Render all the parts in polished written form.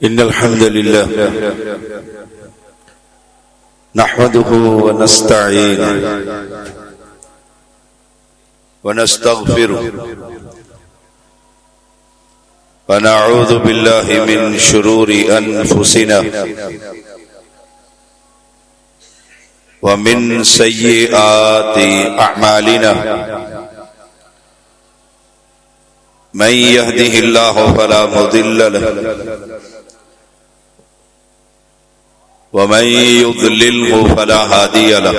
إن الحمد لله نحمده ونستعينه ونستغفره ونعوذ بالله من شرور أنفسنا ومن سيئات أعمالنا من يهده الله فلا مضل له ومن يضلله فلا هادي له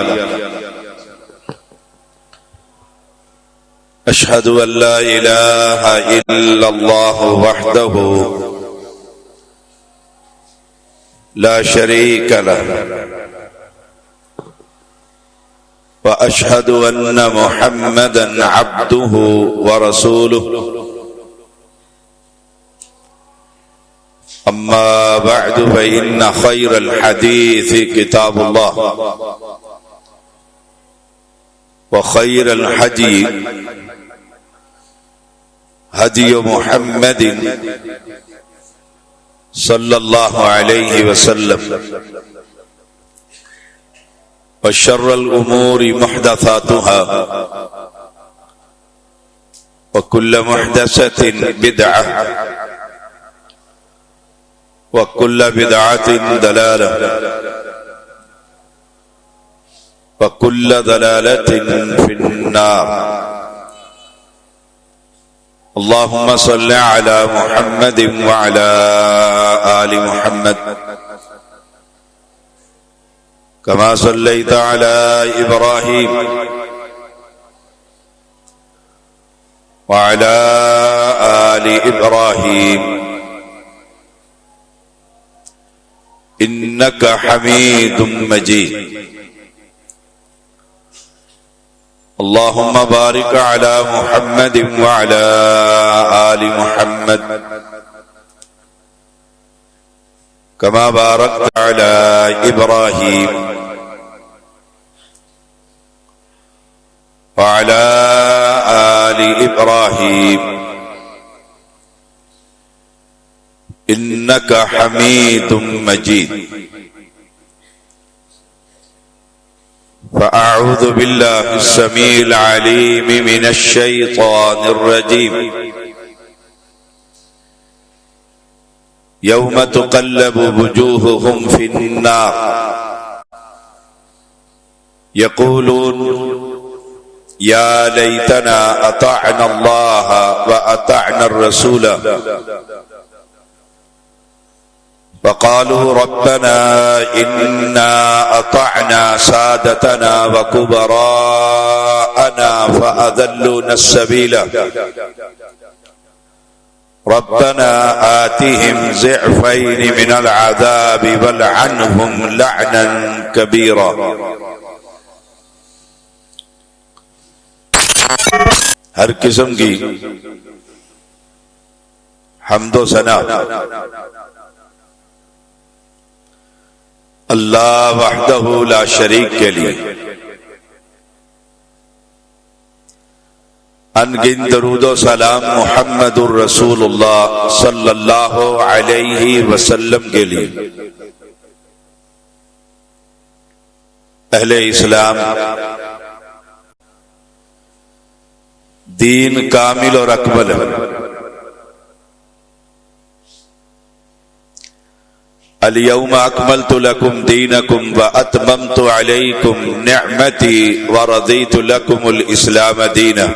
أشهد أن لا إله إلا الله وحده لا شريك له وأشهد أن محمدا عبده ورسوله أما بعد فإن خير الحديث كتاب الله وخير الهدي هدي محمد صلى الله عليه وسلم وشر الأمور محدثاتها وكل محدثة بدعة وكل بدعة ضلالة وكل ضلالة في النار اللهم صل على محمد وعلى آل محمد كما صليت على إبراهيم وعلى آل إبراهيم إنك حميد مجيد اللهم بارك على محمد وعلى آل محمد كما باركت على إبراهيم وعلى آل إبراهيم إنك حميد مجيد فأعوذ بالله السميع العليم من الشيطان الرجيم يوم تقلب وجوههم في النار يقولون يا ليتنا أطعنا الله وأطعنا الرسول وقالوا ربنا إنا أطعنا سادتنا وكبراءنا فأذلونا السبيل ربنا آتهم ضعفين من العذاب والعنهم لعنا كبيرا ہر قسم کی حمد و ثنا اللہ وحدہ لا شریک کے لیے، ان گن درود و سلام محمد الرسول اللہ صلی اللہ علیہ وسلم کے لیے، اہل اسلام دین کامل اور اکمل ہے، اليوم اکملت لکم دینکم واتممت علیکم نعمتی ورضیت لکم الاسلام دینا۔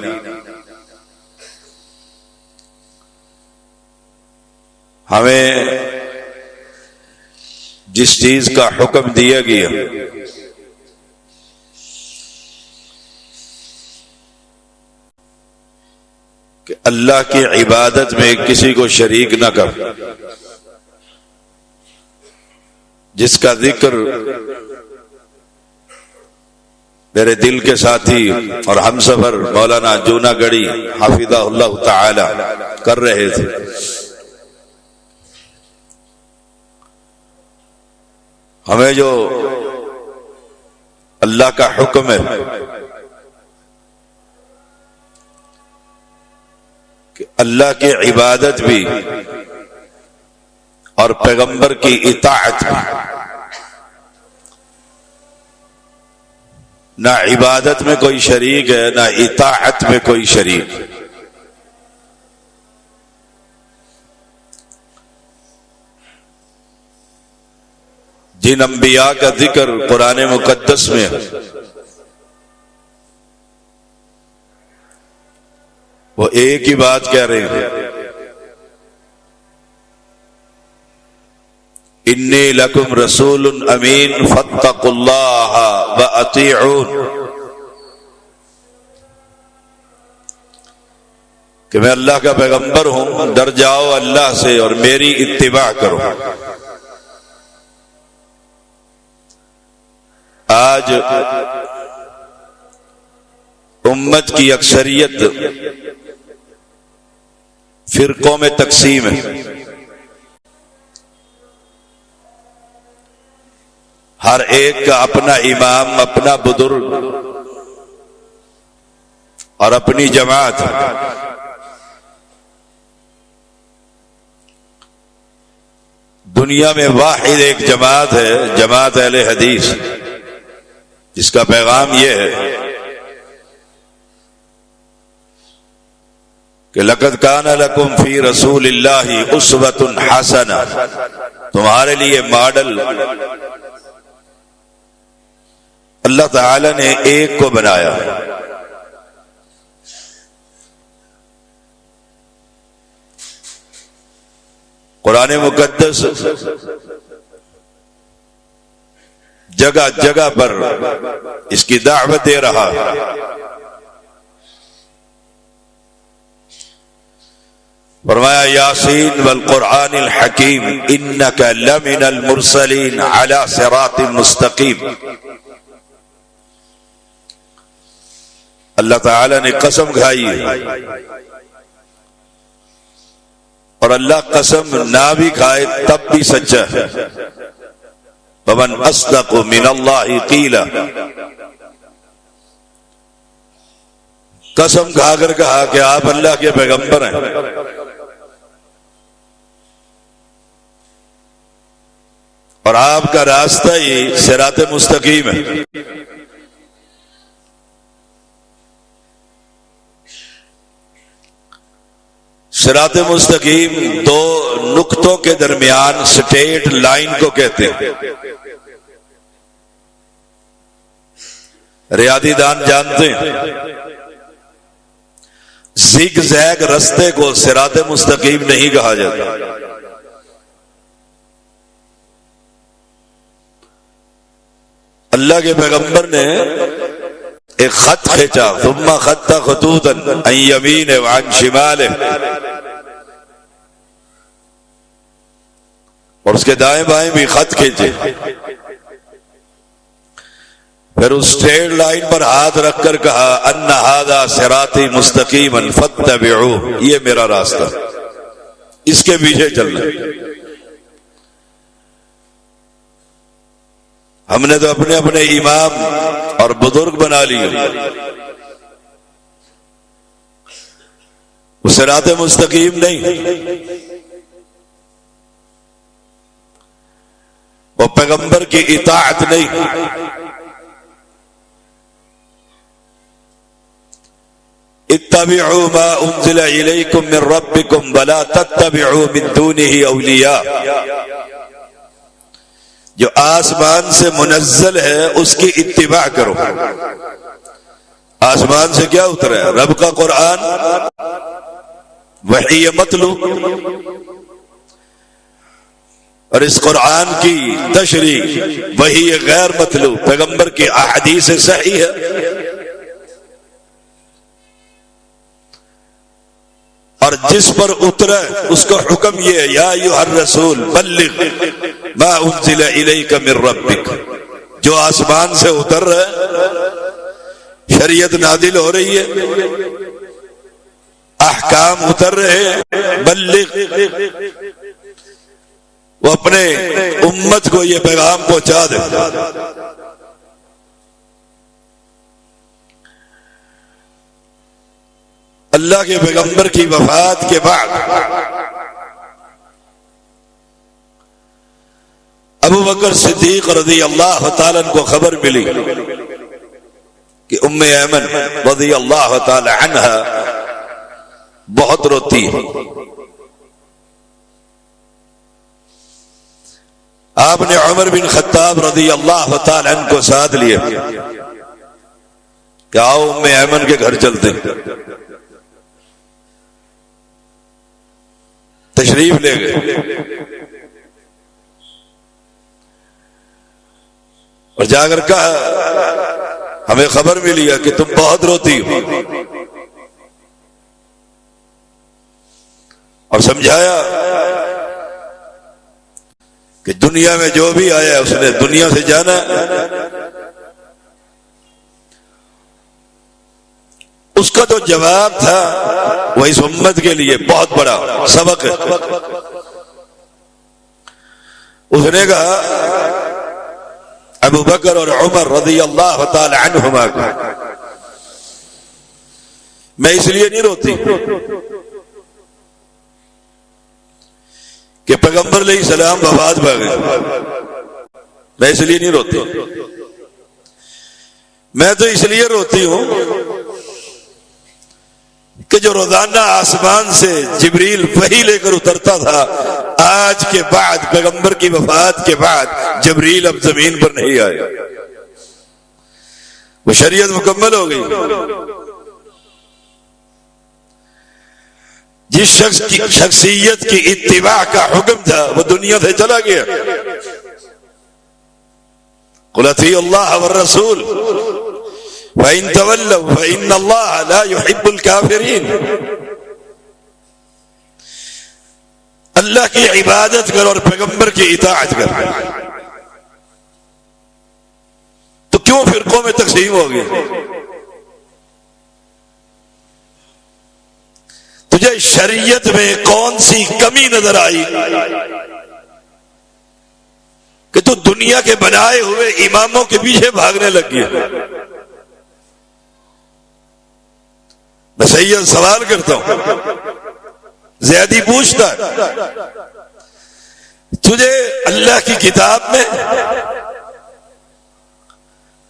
ہمیں جس چیز کا حکم دیا گیا کہ اللہ کی عبادت میں کسی کو شریک نہ کر، جس کا ذکر میرے دل کے ساتھی اور ہم سفر مولانا جونا گڑھی حافظہ اللہ تعالی کر رہے تھے، ہمیں جو اللہ کا حکم ہے کہ اللہ کی عبادت بھی اور پیغمبر کی اطاعت میں، نہ عبادت میں کوئی شریک ہے نہ اطاعت میں کوئی شریک۔ جن انبیاء کا ذکر قرآن مقدس میں ہے وہ ایک ہی بات کہہ رہے ہیں، انی لکم رسول امین فاتقوا اللہ واطیعون، کہ میں اللہ کا پیغمبر ہوں، ڈر جاؤ اللہ سے اور میری اتباع کرو۔ آج امت کی اکثریت فرقوں میں تقسیم ہے، ہر ایک کا اپنا امام، اپنا بزرگ اور اپنی جماعت ہے۔ دنیا میں واحد ایک جماعت ہے، جماعت اہل حدیث، جس کا پیغام یہ ہے کہ لقد کان لکم فی رسول اللہ اسوۃ حسنہ، تمہارے لیے ماڈل اللہ تعالی نے ایک کو بنایا۔ قرآن مقدس جگہ جگہ پر اس کی دعوت دے رہا ہے۔ فرمایا یاسین والقرآن الحکیم انک لمن المرسلین علی صراط مستقیم۔ اللہ تعالی نے قسم کھائی ہے، اور اللہ قسم نہ بھی کھائے تب بھی سچا ہے۔ ومن اصدق من اللہ قیلا، قسم کھا کر کہا کہ آپ اللہ کے پیغمبر ہیں، اور آپ کا راستہ ہی صراط مستقیم ہے۔ صراط مستقیم دو نقطوں کے درمیان سٹریٹ لائن کو کہتے ہیں۔ ریاضی دان جانتے ہیں زگ زیگ رستے کو صراط مستقیم نہیں کہا جاتا۔ اللہ کے پیغمبر نے ایک خط کھینچا، ثم خط خطوطا عن یمین وعن شمال، اور اس کے دائیں بائیں بھی خط کھینچے، پھر اس اسٹریٹ لائن پر ہاتھ رکھ کر کہا ان ھذا صراطی مستقیما فاتبعوہ، یہ میرا راستہ، اس کے پیچھے چلنا۔ ہم نے تو اپنے اپنے امام اور بزرگ بنا لیے، وہ صراط مستقیم نہیں، وہ پیغمبر کی اطاعت نہیں۔ اتبعوا ما انزل الیکم من ربکم ولا تتبعوا من دونہ اولیاء، جو آسمان سے منزل ہے اس کی اتباع کرو۔ آسمان سے کیا اترا ہے؟ رب کا قرآن، وحی متلو، اور اس قرآن کی تشریح وحی غیر متلو، پیغمبر کی احادیث صحیح ہے، اور جس پر اترا اس کا حکم یہ ہے یا ایھا الرسول بلغ ما انزل الیک من ربک، جو آسمان سے اتر رہا ہے، شریعت نازل ہو رہی ہے، احکام اتر رہے ہیں، بلغ، وہ اپنے امت کو یہ پیغام پہنچا دے۔ اللہ کے پیغمبر کی وفات کے بعد ابو بکر صدیق رضی اللہ تعالیٰ عنہ کو خبر ملی کہ ام ایمن رضی اللہ تعالی عنہا بہت روتی ہے. آپ نے عمر بن خطاب رضی اللہ تعالی عنہ کو ساتھ لیا کہ آؤ ام ایمن کے گھر چلتے ہیں. تشریف لے گئے اور جا کر کہا ہمیں خبر ملی ہے کہ تم بہت روتی ہو، اور سمجھایا کہ دنیا میں جو بھی آیا اس نے دنیا سے جانا. اس کا جو جواب تھا وہ اس امت کے لیے بہت بڑا سبق ہے. اس نے کہا ابو بکر اور عمر رضی اللہ تعالی عنہما کو میں اس لیے نہیں روتی کہ پیغمبر علیہ السلام وفات پا گئے، میں اس لیے نہیں روتی. میں تو اس لیے روتی ہوں کہ جو روزانہ آسمان سے جبریل وحی لے کر اترتا تھا، آج کے بعد پیغمبر کی وفات کے بعد جبریل اب زمین پر نہیں آیا. وہ شریعت مکمل ہو گئی. جس شخص کی شخصیت کی اتباع کا حکم تھا وہ دنیا سے چلا گیا. قل اطیعوا اللہ والرسول فإن تولوا فإن اللہ لا يحب الكافرین. اللہ کی عبادت کر اور پیغمبر کی اطاعت کر. تو کیوں فرقوں میں تقسیم ہو گئی؟ تجھے شریعت میں کون سی کمی نظر آئی کہ تو دنیا کے بنائے ہوئے اماموں کے پیچھے بھاگنے لگ گیا؟ میں سید سوال کرتا ہوں، زیادی پوچھتا ہے، تجھے اللہ کی کتاب میں،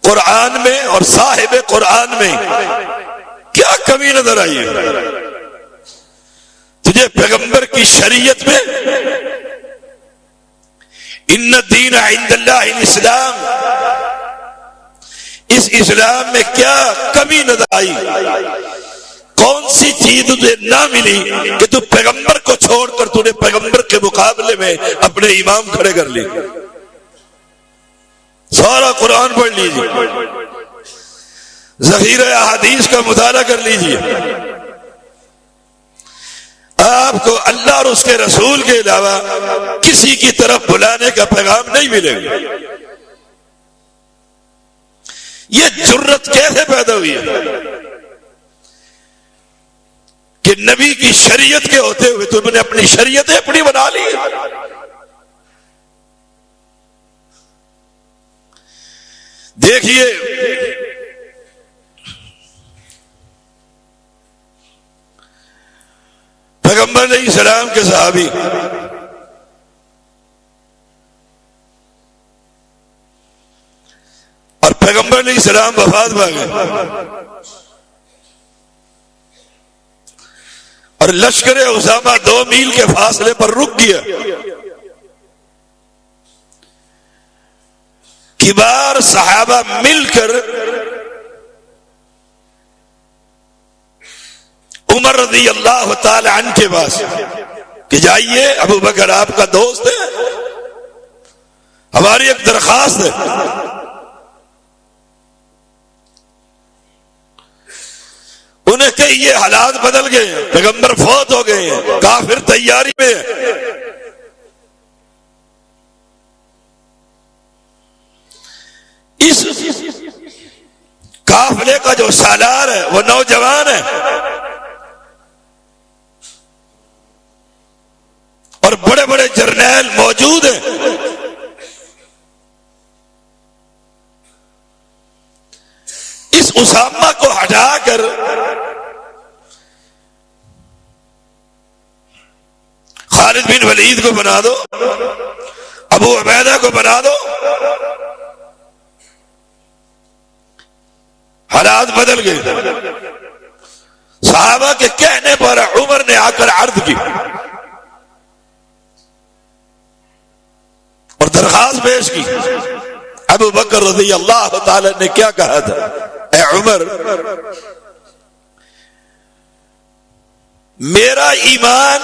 قرآن میں اور صاحب قرآن میں کیا کمی نظر آئی ہے؟ تجھے پیغمبر کی شریعت میں ان الدین عند اللہ الاسلام، اس اسلام میں کیا کمی نظر آئی؟ کون سی چیز تجھے نہ ملی کہ تو پیغمبر کو چھوڑ کر تو نے پیغمبر کے مقابلے میں اپنے امام کھڑے کر لی؟ سارا قرآن پڑھ لیجیے، ذخیرہ احادیث کا مطالعہ کر لیجیے، آپ کو اللہ اور اس کے رسول کے علاوہ کسی کی طرف بلانے کا پیغام نہیں ملے گا. یہ جرت کیسے پیدا ہوئی ہے کہ نبی کی شریعت کے ہوتے ہوئے تم نے اپنی شریعتیں اپنی بنا لی؟ دیکھیے پیغمبر علیہ السلام کے صحابی اور پیغمبر علیہ السلام وفات پا گئے اور لشکر اسامہ 2 میل کے فاصلے پر رک گیا. کبار صحابہ مل کر عمر رضی اللہ تعالی عنہ کے پاس کہ جائیے ابو بکر آپ کا دوست ہے، ہماری ایک درخواست ہے. انہیں کہ یہ حالات بدل گئے ہیں، پیغمبر فوت ہو گئے ہیں، کافر تیاری میں ہے. اس قافلے کا جو سالار ہے وہ نوجوان ہے اور بڑے بڑے جرنیل موجود ہیں. اس اسامہ کو ہٹا کر خالد بن ولید کو بنا دو ابو عبیدہ کو بنا دو. حالات بدل گئے. صحابہ کے کہنے پر عمر نے آ کر عرض کی اور درخواست پیش کی. ابو بکر رضی اللہ تعالی نے کیا کہا تھا؟ اے عمر، میرا ایمان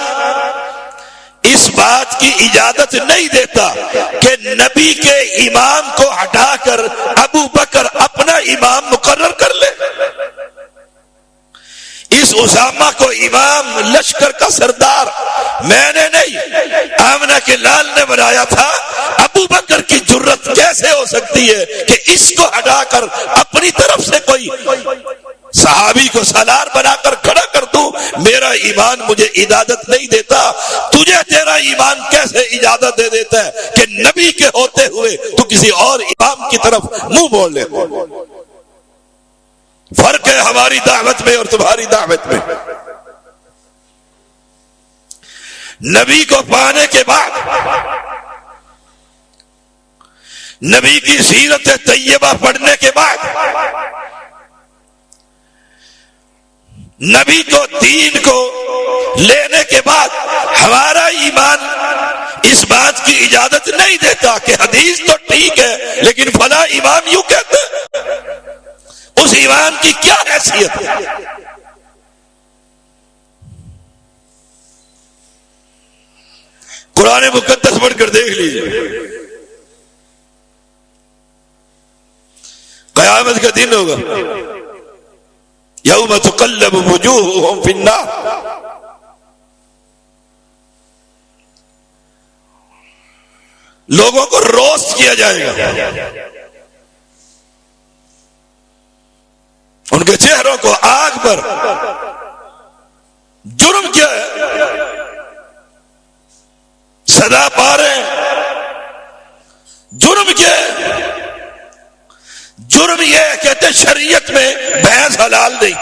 اس بات کی اجازت نہیں دیتا کہ نبی کے امام کو ہٹا کر ابو بکر اپنا امام مقرر کر لے. اس اسامہ کو امام لشکر کا سردار میں نے نہیں، آمنہ کے لال نے بنایا تھا. ابو بکر کی جرت کیسے ہو سکتی ہے کہ اس کو ہٹا کر اپنی طرف سے کوئی صحابی کو سالار بنا کر کھڑا کر دوں؟ میرا ایمان مجھے اجازت نہیں دیتا. تجھے تیرا ایمان کیسے اجازت دے دیتا ہے کہ نبی کے ہوتے ہوئے تو کسی اور امام کی طرف منہ موڑ لے؟ فرق ہے ہماری دعوت میں اور تمہاری دعوت میں. نبی کو پانے کے بعد، نبی کی سیرت طیبہ پڑھنے کے بعد، نبی کو دین کو لینے کے بعد ہمارا ایمان اس بات کی اجازت نہیں دیتا کہ حدیث تو ٹھیک ہے لیکن فلاں امام یوں کہتے ہیں. اس امام کی کیا حیثیت ہے؟ قرآن مقدس پڑھ کر دیکھ لیجیے. قیامت کا دن ہوگا، یوم تقلب وجوہہم فی النار. لوگوں کو روسٹ کیا جائے گا، ان کے چہروں کو آگ پر. جرم کیا ہے؟ سزا پا رہے ہیں. جرم کیا ہے؟ جرم یہ کہتے شریعت میں بھینس حلال نہیں،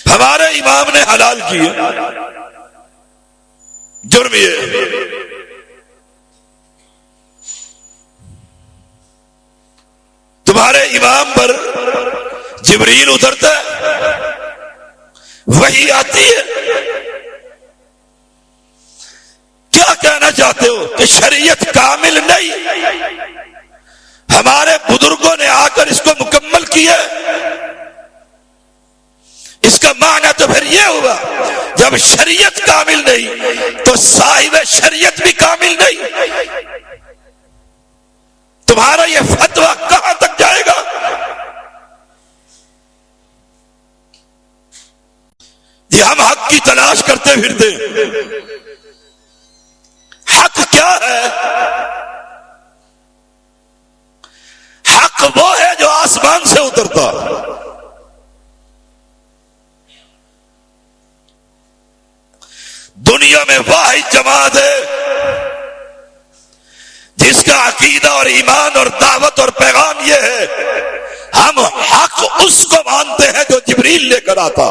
ہمارے امام نے حلال کی ہے. جرم یہ. تمہارے امام پر جبریل اترتا ہے، وحی آتی ہے. کیا کہنا چاہتے ہو کہ شریعت کامل نہیں؟ ہمارے بزرگوں نے آ کر اس کو مکمل کیا. اس کا معنی تو پھر یہ ہوا جب شریعت کامل نہیں تو صاحب شریعت بھی کامل نہیں. تمہارا یہ فتویٰ کہاں تک جائے گا؟ یہ ہم حق کی تلاش کرتے پھرتے. حق کیا ہے؟ حق وہ ہے جو آسمان سے اترتا. دنیا میں واحد جماعت ہے جس کا عقیدہ اور ایمان اور دعوت اور پیغام یہ ہے، ہم حق اس کو مانتے ہیں جو جبریل لے کر آتا،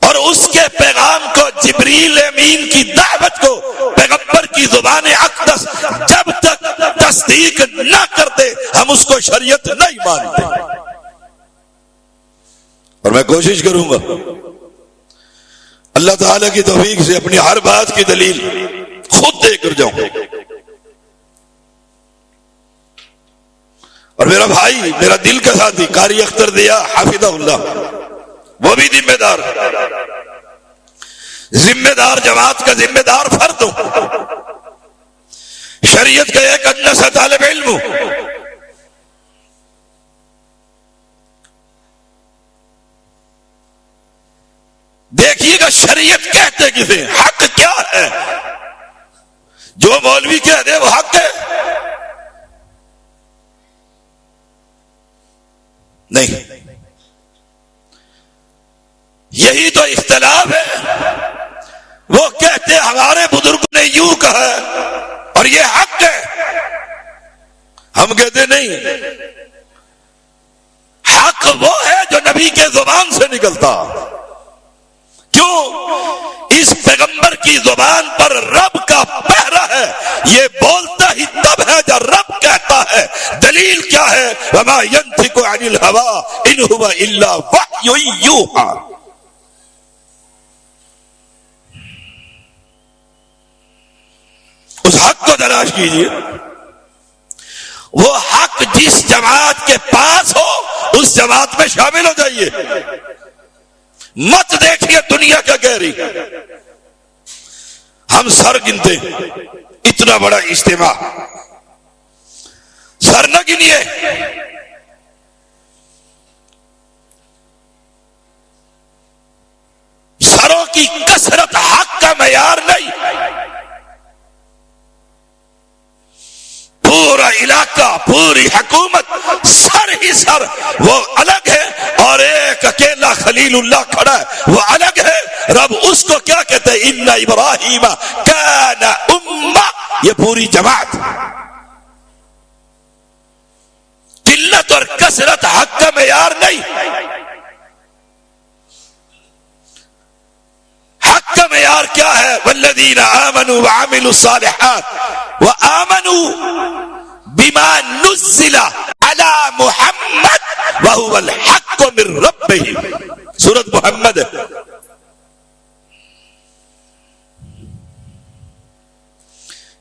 اور اس کے پیغام کو، جبریل امین کی دعوت کو پیغمبر کی زبان اقدس جب تک تصدیق نہ کرتے ہم اس کو شریعت نہیں مانتے. اور میں کوشش کروں گا اللہ تعالی کی توفیق سے اپنی ہر بات کی دلیل خود دے کر جاؤں. اور میرا بھائی، میرا دل کا ساتھی قاری اختر دیا حافظہ اللہ، وہ بھی ذمہ دار جماعت کا ذمہ دار فرد ہوں، شریعت کا ایک ادنا سا طالب علم ہوں. دیکھیے گا شریعت کہتے کسے، حق کیا ہے؟ جو مولوی کہہ دے وہ حق ہے نہیں. یہی تو اختلاف ہے. وہ کہتے ہمارے بزرگوں نے یوں کہا اور یہ حق ہے، ہم کہتے نہیں، حق وہ ہے جو نبی کے زبان سے نکلتا. کیوں؟ اس پیغمبر کی کی زبان پر رب کا پہرا ہے، یہ بولتا ہی تب ہے جب رب کہتا ہے۔ دلیل کیا ہے؟ وما ينطق عن الهوى ان هو الا وحی یوحی۔ اس حق کو تلاش کیجیے، وہ حق جس جماعت کے پاس ہو اس جماعت میں شامل ہو جائیے، مت دیکھیے دنیا کیا کہہ رہی۔ ہم سر گنتے ہیں، اتنا بڑا اجتماع، سر نہ گنیے، سروں کی کثرت حق کا معیار نہیں۔ پورا علاقہ، پوری حکومت، سر ہی سر، وہ الگ ہے، اور ایک اکیلا خلیل اللہ کھڑا ہے وہ الگ ہے۔ رب اس کو کیا کہتے ہیں؟ ان ابراہیم کان امہ، یہ پوری جماعت۔ قلت اور کثرت حق کا معیار نہیں، حق کا معیار کیا ہے؟ والذین آمنوا وعملوا الصالحات وآمنوا بما نزل على محمد وهو الحق من ربهم، سورۃ محمد ہے۔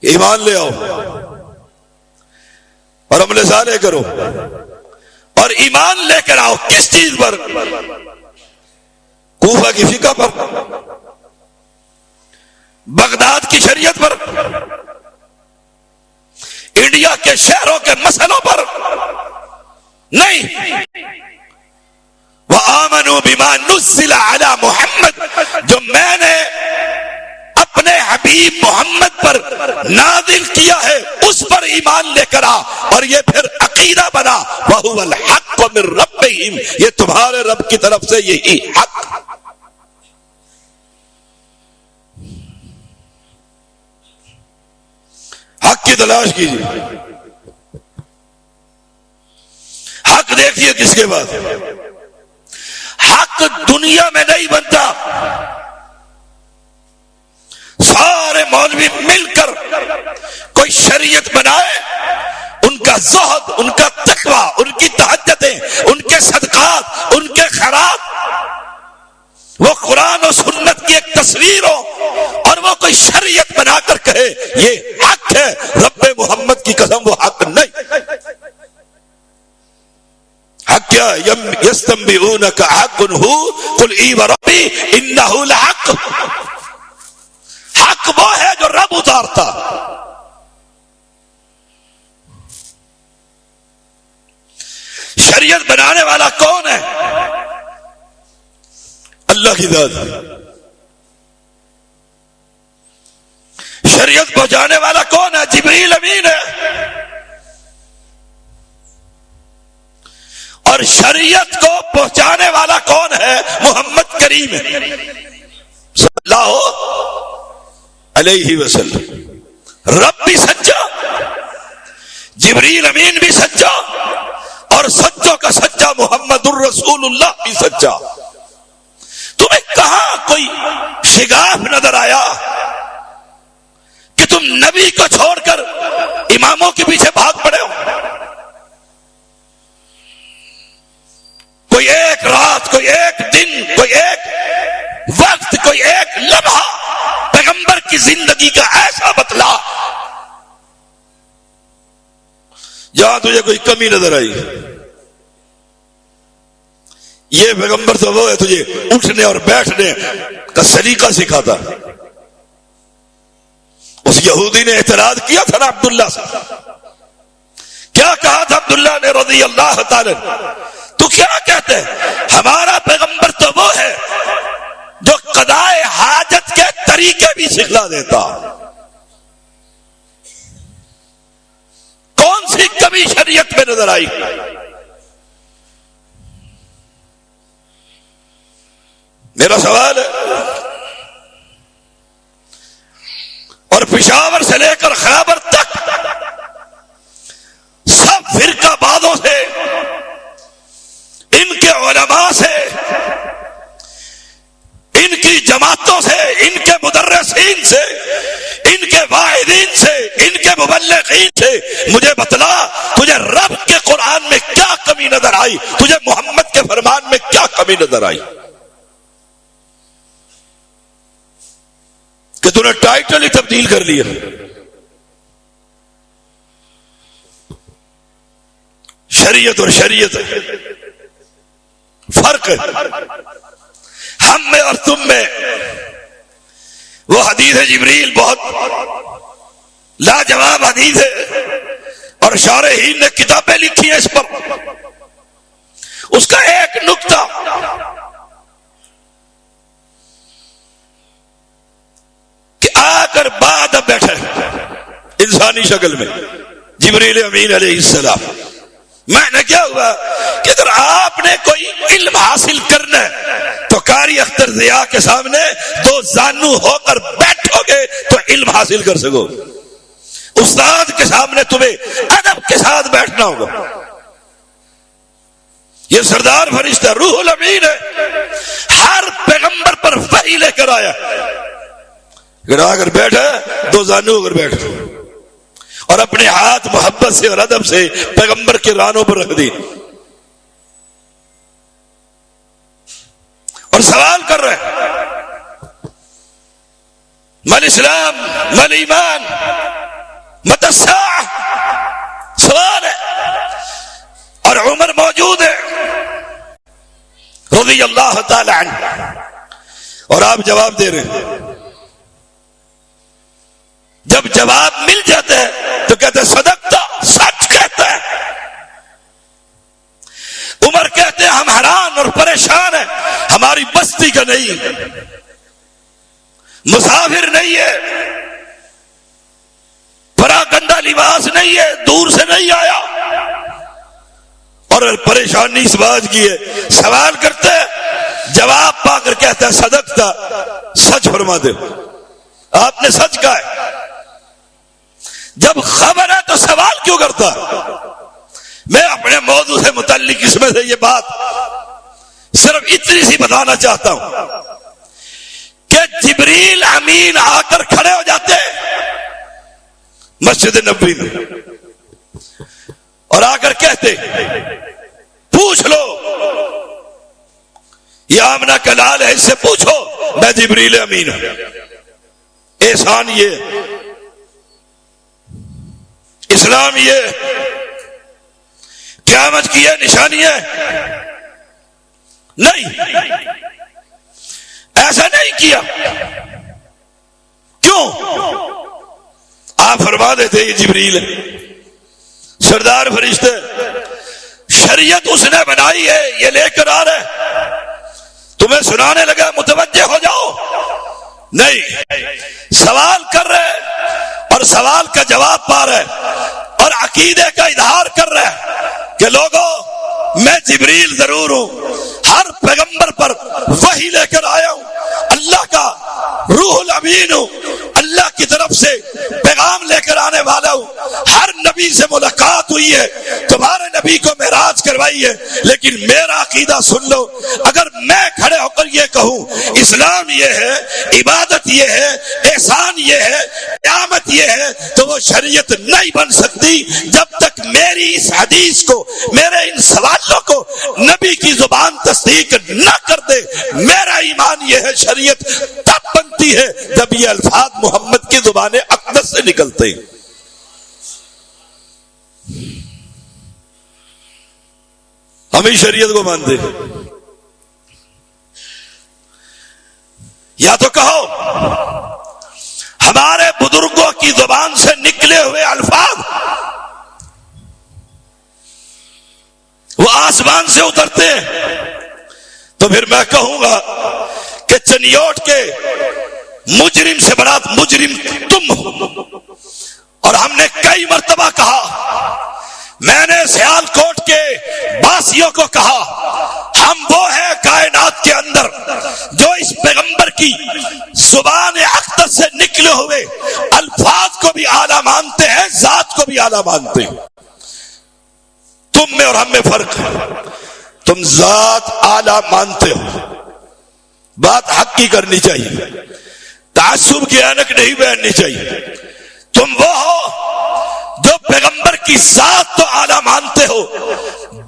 ایمان لے آؤ اور عمل صالح کرو، اور ایمان لے کر آؤ کس چیز پر؟ کوفہ کی فقہ پر، بغداد کی شریعت پر، انڈیا کے شہروں کے مسئلوں پر نہیں۔ وآمنوا بما نزل على محمد، جو میں نے اپنے حبیب محمد پر نازل کیا ہے اس پر ایمان لے کر آ، اور یہ پھر عقیدہ بنا۔ وَهُوَ الْحَقُّ مِن رَبِّهِمْ، یہ تمہارے رب کی طرف سے یہی حق۔ حق کی تلاش کیجیے، حق دیکھیے کس کے بعد۔ حق دنیا میں نہیں بنتا، سارے مولوی مل کر کوئی شریعت بنائے، ان کا زہد، ان کا تقوی، ان کی تہجدیں، ان کے صدقات، ان کے خیرات، وہ قرآن و سنت کی ایک تصویر ہو، اور وہ کوئی شریعت بنا کر کہے یہ حق ہے، رب محمد کی قسم وہ حق نہیں۔ حق کیا ہے؟ یستنبئونک حق ہو قل ای وربی انہ لحق، حق وہ ہے جو رب اتارتا۔ شریعت بنانے والا کون ہے؟ اللہ کی ذات۔ شریعت پہنچانے والا کون ہے؟ جبریل امین ہے۔ اور شریعت کو پہنچانے والا کون ہے؟ محمد کریم ہے صلی اللہ علیہ وسلم۔ رب بھی سچا، جبریل امین بھی سچا، اور سچوں کا سچا محمد الرسول اللہ بھی سچا۔ تمہیں کہاں کوئی شگاف نظر آیا کہ تم نبی کو چھوڑ کر اماموں کے پیچھے بھاگ پڑے ہو؟ کوئی ایک رات، کوئی ایک دن، کوئی ایک وقت، کوئی ایک لمحہ پیغمبر کی زندگی کا ایسا بتلا جہاں تجھے کوئی کمی نظر آئی۔ یہ پیغمبر تو وہ ہے تجھے اٹھنے اور بیٹھنے کا سلیقہ سکھاتا۔ اس یہودی نے اعتراض کیا تھا نا عبداللہ سے، کیا کہا تھا عبداللہ نے رضی اللہ تعالی؟ تو کیا کہتے ہیں؟ ہمارا پیغمبر تو وہ ہے جو قضائے حاجت کے طریقے بھی سکھلا دیتا۔ کون سی کمی شریعت میں نظر آئی؟ میرا سوال ہے، اور پشاور سے لے کر خیبر تک سب فرقہ بازوں سے، ان کے علماء سے، ان کی جماعتوں سے، ان کے مدرسین سے، ان کے واعظین سے، ان کے مبلغین سے مجھے بتلا تجھے رب کے قرآن میں کیا کمی نظر آئی، تجھے محمد کے فرمان میں کیا کمی نظر آئی کہ تو نے ٹائٹل ہی تبدیل کر لیا۔ شریعت اور شریعت فرق ہے ہم میں اور تم میں۔ وہ حدیث جبریل بہت لاجواب حدیث ہے اور شارحین نے کتابیں لکھی ہیں اس پر۔ اس کا ایک نقطہ کہ آ کر بعد اب بیٹھے انسانی شکل میں جبریل امین علیہ السلام۔ میں نے کیا ہوا کہ اگر آپ نے کوئی علم حاصل کرنا ہے تو قاری اختر ضیاء کے سامنے دو زانو ہو کر بیٹھو گے تو علم حاصل کر سکو۔ استاد کے سامنے تمہیں ادب کے ساتھ بیٹھنا ہوگا۔ یہ سردار فرشتہ روح الامین ہے، ہر پیغمبر پر وحی لے کر آیا۔ اگر آ کر بیٹھا دو زانو ہو کر بیٹھو اور اپنے ہاتھ محبت سے اور ادب سے پیغمبر کے رانوں پر رکھ دی اور سوال کر رہے ہیں مل اسلام مل ایمان مت الساعہ، سوال ہے۔ اور عمر موجود ہے رضی اللہ تعالی عنہ اور آپ جواب دے رہے ہیں۔ جب جواب مل جاتا ہے تو کہتے ہیں صدقتا، سچ کہتا ہے۔ عمر کہتے ہیں ہم حیران اور پریشان ہیں، ہماری بستی کا نہیں، مسافر نہیں ہے، پراگندہ لباس نہیں ہے، دور سے نہیں آیا، اور پریشانی اس بات کی ہے۔ سوال کرتے ہیں، جواب پا کر کہتا ہے صدقتا، سچ فرما دے، آپ نے سچ کہا ہے۔ جب خبر ہے تو سوال کیوں کرتا؟ میں اپنے موضوع سے متعلق اس میں سے یہ بات صرف اتنی سی بتانا چاہتا ہوں کہ جبریل امین آ کر کھڑے ہو جاتے مسجد نبوی میں اور آ کر کہتے پوچھ لو، یہ آمنہ کا لال ہے، اس سے پوچھو میں جبریل امین ہوں۔ احسان یہ، اسلام یہ، قیامت کی یہ نشانی ہے؟ نہیں، ایسا نہیں کیا۔ کیوں؟ آپ فرما دیتے یہ جبریل ہے، سردار فرشتے، شریعت اس نے بنائی ہے، یہ لے کر آ رہے، تمہیں سنانے لگا متوجہ ہو جاؤ۔ نہیں، سوال کر رہے اور سوال کا جواب پا رہے اور عقیدے کا اظہار کر رہے کہ لوگوں میں جبریل ضرور ہوں، ہر پیغمبر پر وحی لے کر آیا ہوں، اللہ کا روح الامین ہوں، اللہ کی طرف سے پیغام لے کر آنے والا ہوں، ہر نبی سے ملاقات ہوئی ہے، تمہارے نبی کو معراج کروائی ہے، لیکن میرا عقیدہ سن لو، اگر میں کھڑے ہو کر یہ کہوں اسلام یہ ہے، عبادت یہ ہے، احسان یہ ہے، قیامت یہ ہے، تو وہ شریعت نہیں بن سکتی جب تک میری اس حدیث کو، میرے ان سوالوں کو نبی کی زبان تصدیق نہ کر دے۔ میرا ایمان یہ ہے شریعت تب بنتی ہے جب یہ الفاظ محمد کی زبان اقدس سے نکلتے ہیں۔ ہم ہی شریعت کو مانتے ہیں، یا تو کہو ہمارے بزرگوں کی زبان سے نکلے ہوئے الفاظ وہ آسمان سے اترتے ہیں، تو پھر میں کہوں گا کہ چنیوٹ کے مجرم سے بڑا مجرم تم ہو۔ اور ہم نے کئی مرتبہ کہا، میں نے سیال کوٹ کے باسیوں کو کہا، ہم وہ ہیں کائنات کے اندر جو اس پیغمبر کی زبان اقدس سے نکلے ہوئے الفاظ کو بھی اعلیٰ مانتے ہیں، ذات کو بھی اعلیٰ مانتے ہیں۔ تم میں اور ہم میں فرق ہے، تم ذات اعلیٰ مانتے ہو، بات حق کی کرنی چاہیے، تعصب کی اینک نہیں پہننی چاہیے۔ تم وہ ہو جو پیغمبر کی ذات تو اعلیٰ مانتے ہو،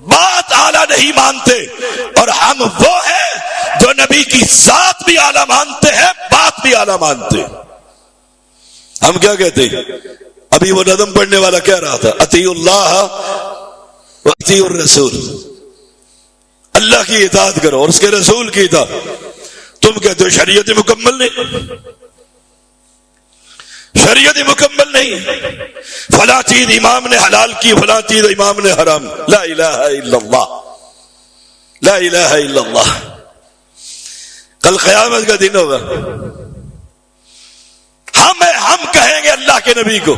بات اعلیٰ نہیں مانتے، اور ہم وہ ہیں جو نبی کی ذات بھی اعلیٰ مانتے ہیں، بات بھی اعلیٰ مانتے ہیں۔ ہم کیا کہتے ہیں؟ ابھی وہ نظم پڑھنے والا کہہ رہا تھا اطیعوا اللہ و اطیعوا الرسول، اللہ کی اطاعت کرو اور اس کے رسول کی اطاعت۔ تم کہتے ہو شریعت مکمل نہیں، شریعت مکمل نہیں، فلاں چیز امام نے حلال کی، فلاں چیز امام نے حرام۔ لا الہ الا اللہ، لا الہ الا اللہ۔ کل قیامت کا دن ہوگا، ہم کہیں گے اللہ کے نبی کو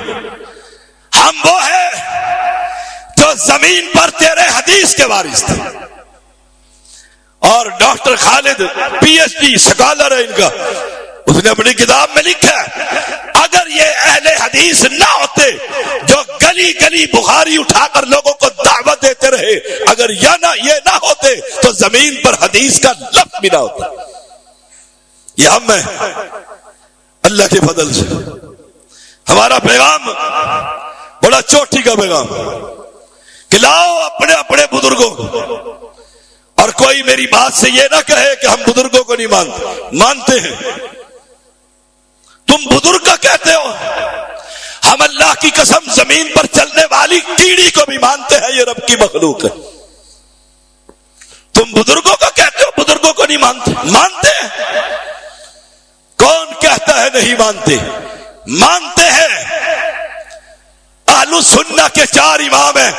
ہم وہ ہیں جو زمین پر تیرے حدیث کے وارث تھے۔ اور ڈاکٹر خالد پی ایچ ڈی سکالر ہے ان کا، اس نے اپنی کتاب میں لکھا ہے اگر یہ اہل حدیث نہ ہوتے جو گلی گلی بخاری اٹھا کر لوگوں کو دعوت دیتے رہے، اگر یہ نہ ہوتے تو زمین پر حدیث کا لفظ بھی نہ ہوتا۔ یہ ہم ہیں اللہ کے فضل سے۔ ہمارا پیغام بڑا چوٹی کا پیغام کہ لاؤ اپنے اپنے بزرگوں کو، اور کوئی میری بات سے یہ نہ کہے کہ ہم بزرگوں کو نہیں مانتے ہیں۔ تم بزرگ کا کہتے ہو، ہم اللہ کی قسم زمین پر چلنے والی کیڑی کو بھی مانتے ہیں، یہ رب کی مخلوق ہے۔ تم بزرگوں کا کہتے ہو، بزرگوں کو نہیں مانتے ہیں۔ کون کہتا ہے نہیں مانتے؟ مانتے ہیں۔ اہل سنہ کے 4 امام ہیں،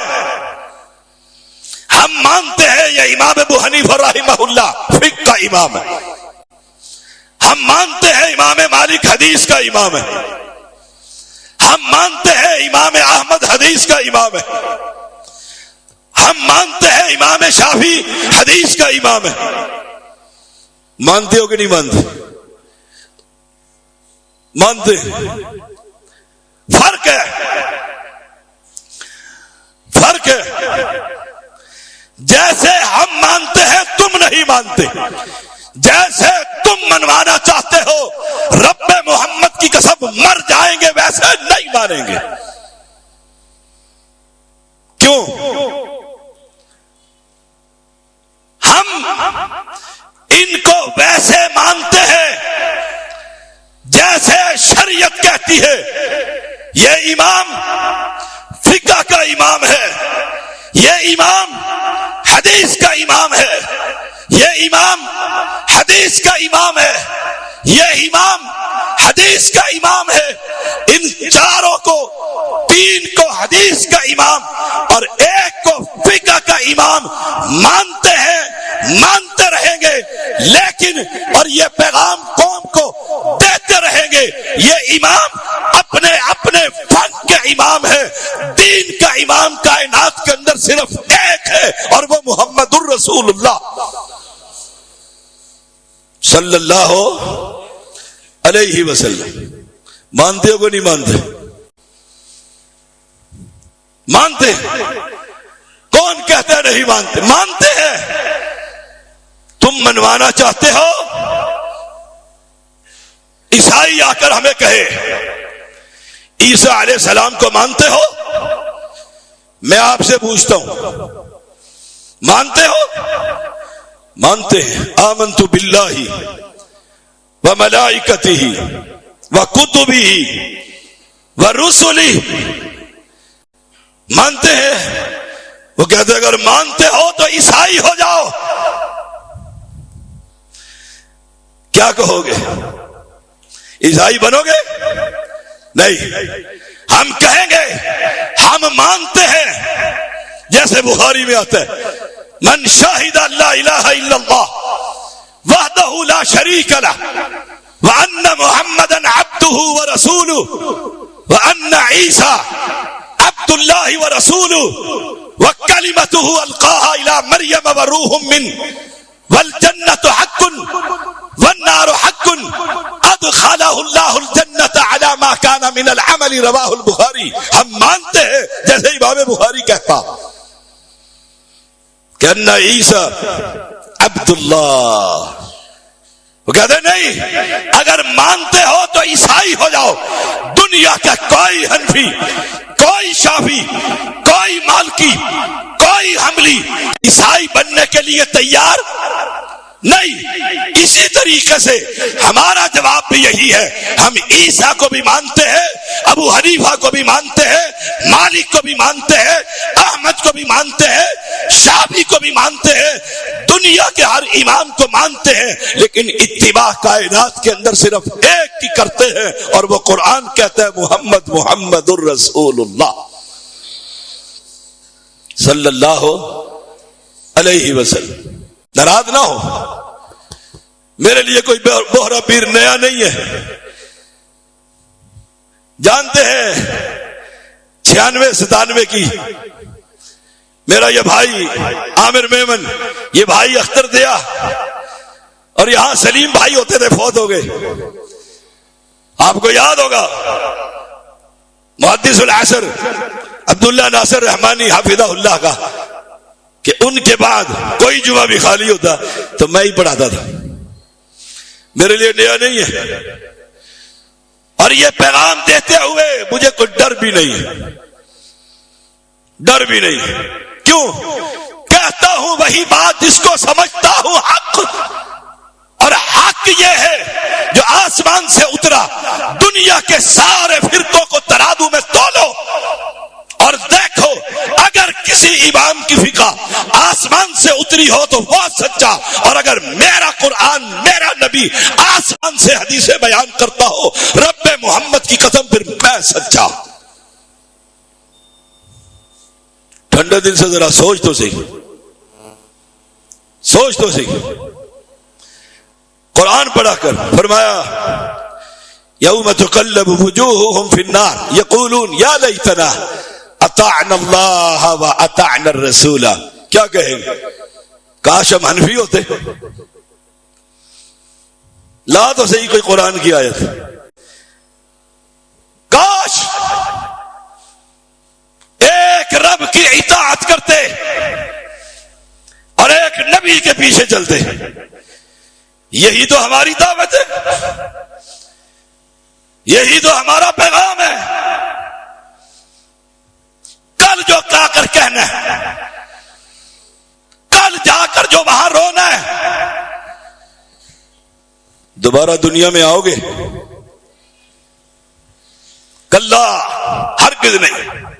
ہم مانتے ہیں یہ امام ابو حنیفہ رحمہ اللہ فقہ کا امام ہے، ہم مانتے ہیں امام مالک حدیث کا امام ہے، ہم مانتے ہیں امام احمد حدیث کا امام ہے، ہم مانتے ہیں امام شافعی حدیث کا امام ہے۔ مانتے ہو کہ نہیں مانتے؟ مانتے ہیں۔ فرق ہے، جیسے ہم مانتے ہیں تم نہیں مانتے، جیسے تم منوانا چاہتے ہو رب محمد کی قسم مر جائیں گے ویسے نہیں مانیں گے۔ کیوں؟ ہم ان کو ویسے مانتے ہیں جیسے شریعت کہتی ہے یہ امام فقہ کا امام ہے، یہ امام حدیث کا امام ہے، یہ امام حدیث کا امام ہے، یہ امام حدیث کا امام ہے۔ ان 4 کو، 3 کو حدیث کا امام اور 1 کو فقہ کا امام مانتے ہیں، مانتے رہیں گے، لیکن اور یہ پیغام قوم کو دیتے رہیں گے یہ امام اپنے اپنے فن کے امام ہے، دین کا امام کائنات کے اندر صرف ایک ہے اور وہ محمد الرسول اللہ صلی اللہ علیہ وسلم۔ مانتے ہو کہ نہیں مانتے؟ مانتے ہیں۔ کون کہتا ہے نہیں مانتے؟ مانتے ہیں۔ تم منوانا چاہتے ہو، عیسائی آ کر ہمیں کہے عیسیٰ علیہ السلام کو مانتے ہو؟ میں آپ سے پوچھتا ہوں مانتے ہو؟ مانتے ہیں۔ آمنت باللہ وملائکتہ وکتبہ ورسلہ، مانتے ہیں۔ وہ کہتے ہیں اگر مانتے ہو تو عیسائی ہو جاؤ۔ کیا کہو گے؟ عیسائی بنو گے؟ نہیں، ہم کہیں گے ہم مانتے ہیں جیسے بخاری میں آتا ہے من شاہد لا الہ الا اللہ وحدہ لا شریک لہ وان محمدا عبدہ ورسولہ وان عیسیٰ عبد اللہ ورسولہ وکلمتہ القاها الى مریم وروح منہ والجنۃ حق والنار حق ادخلہ اللہ الجنۃ علی ما کان من العمل رواہ البخاری۔ ہم مانتے ہیں جیسے امام بخاری کہتا کہ ان عیسیٰ عبد اللہ، وہ نہیں، اگر مانتے ہو تو عیسائی ہو جاؤ۔ دنیا کا کوئی حنفی، کوئی شافعی، کوئی مالکی، کوئی حنبلی عیسائی بننے کے لیے تیار نہیں۔ اسی طریقے سے ہمارا جواب بھی یہی ہے، ہم عیسیٰ کو بھی مانتے ہیں، ابو حنیفہ کو بھی مانتے ہیں، مالک کو بھی مانتے ہیں، احمد کو بھی مانتے ہیں، شافعی کو بھی مانتے ہیں، دنیا کے ہر امام کو مانتے ہیں، لیکن اتباع کائنات کے اندر صرف ایک کی کرتے ہیں، اور وہ قرآن کہتا ہے محمد محمد الرسول اللہ صلی اللہ علیہ وسلم۔ ناراض نہ ہو، میرے لیے کوئی بوہرا پیر نیا نہیں ہے۔ جانتے ہیں 96-97 کی میرا یہ بھائی عامر میمن، یہ بھائی اختر دیا، اور یہاں سلیم بھائی ہوتے تھے، فوت ہو گئے۔ آپ کو یاد ہوگا محدث العصر عبداللہ ناصر رحمانی حافظہ اللہ کا، کہ ان کے بعد کوئی جمعہ بھی خالی ہوتا تو میں ہی پڑھاتا تھا۔ میرے لیے نیا نہیں ہے، اور یہ پیغام دیتے ہوئے مجھے کوئی ڈر بھی نہیں ہے، ڈر بھی نہیں ہے۔ کیوں؟ کہتا ہوں وہی بات جس کو سمجھتا ہوں حق، اور حق یہ ہے جو آسمان سے اترا۔ دنیا کے سارے فرقوں کو ترازو میں تولو اور دیکھو، اگر کسی امام کی فقہ آسمان سے اتری ہو تو وہ سچا، اور اگر میرا قرآن، میرا نبی آسمان سے حدیثیں بیان کرتا ہو رب محمد کی قسم، پھر میں سچا۔ ٹھنڈے دل سے ذرا سوچ تو صحیح، سوچ تو صحیح۔ قرآن پڑھا کر فرمایا یوم تقلب وجوہہم فی النار یقولون یا لیتنا اطعنا اللہ و اطعنا الرسول۔ کیا کہیں گے؟ کاش ہم حنفی ہوتے۔ لا تو صحیح کوئی قرآن کی آیت، کاش ایک رب کی اطاعت کرتے اور ایک نبی کے پیچھے چلتے۔ یہی تو ہماری دعوت ہے، یہی تو ہمارا پیغام ہے۔ کل جو کہا کر کہنا ہے، کل جا کر جو وہاں رونا ہے، دوبارہ دنیا میں آؤ گے؟ کلا، ہرگز نہیں۔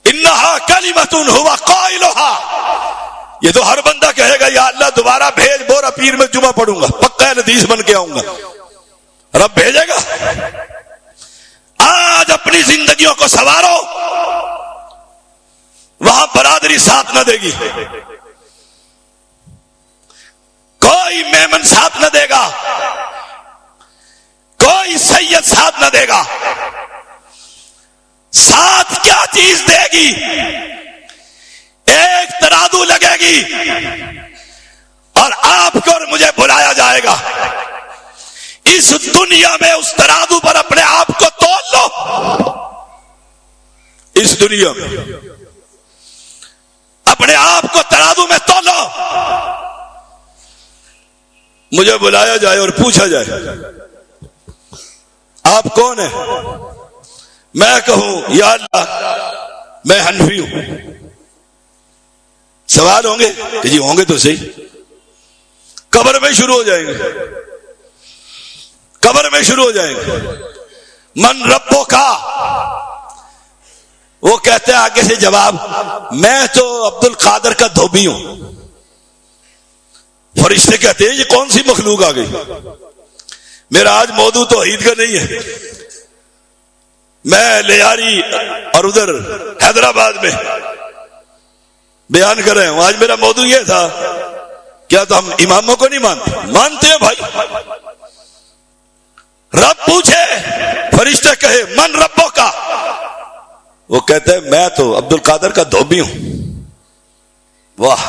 انہا کلمۃ ہوا قائلھا، یہ تو ہر بندہ کہے گا یا اللہ دوبارہ بھیج، بورا پیر میں جمعہ پڑھوں گا، پکا حدیث بن کے آؤں گا۔ رب بھیجے گا؟ آج اپنی زندگیوں کو سنوارو، وہاں برادری ساتھ نہ دے گی، کوئی میمن ساتھ نہ دے گا، کوئی سید ساتھ نہ دے گا۔ ساتھ کیا چیز دے گی؟ ایک ترازو لگے گی اور آپ کو اور مجھے بلایا جائے گا۔ اس دنیا میں اس ترازو پر اپنے آپ کو تول لو، اس دنیا میں اپنے آپ کو ترازو میں تولو، مجھے بلایا جائے اور پوچھا جائے آپ کون ہیں، میں کہوں یا اللہ میں حنفی ہوں۔ سوال ہوں گے کہ جی ہوں گے تو صحیح، قبر میں شروع ہو جائیں گے، قبر میں شروع ہو جائیں گے۔ من ربو کا، وہ کہتے ہیں آگے سے جواب، میں تو عبد القادر کا دھوبی ہوں۔ فرشتے کہتے ہیں یہ کون سی مخلوق آ گئی؟ میرا آج موضوع توحید کا نہیں ہے، میں لیاری اور ادھر حیدرآباد میں بیان کر رہے ہوں۔ آج میرا موضوع یہ تھا، کیا تو ہم اماموں کو نہیں مانتے؟ مانتے ہیں بھائی۔ رب پوچھے، فرشتے کہے من ربوں کا، وہ کہتے ہیں میں تو عبد القادر کا دھوبی ہوں۔ واہ!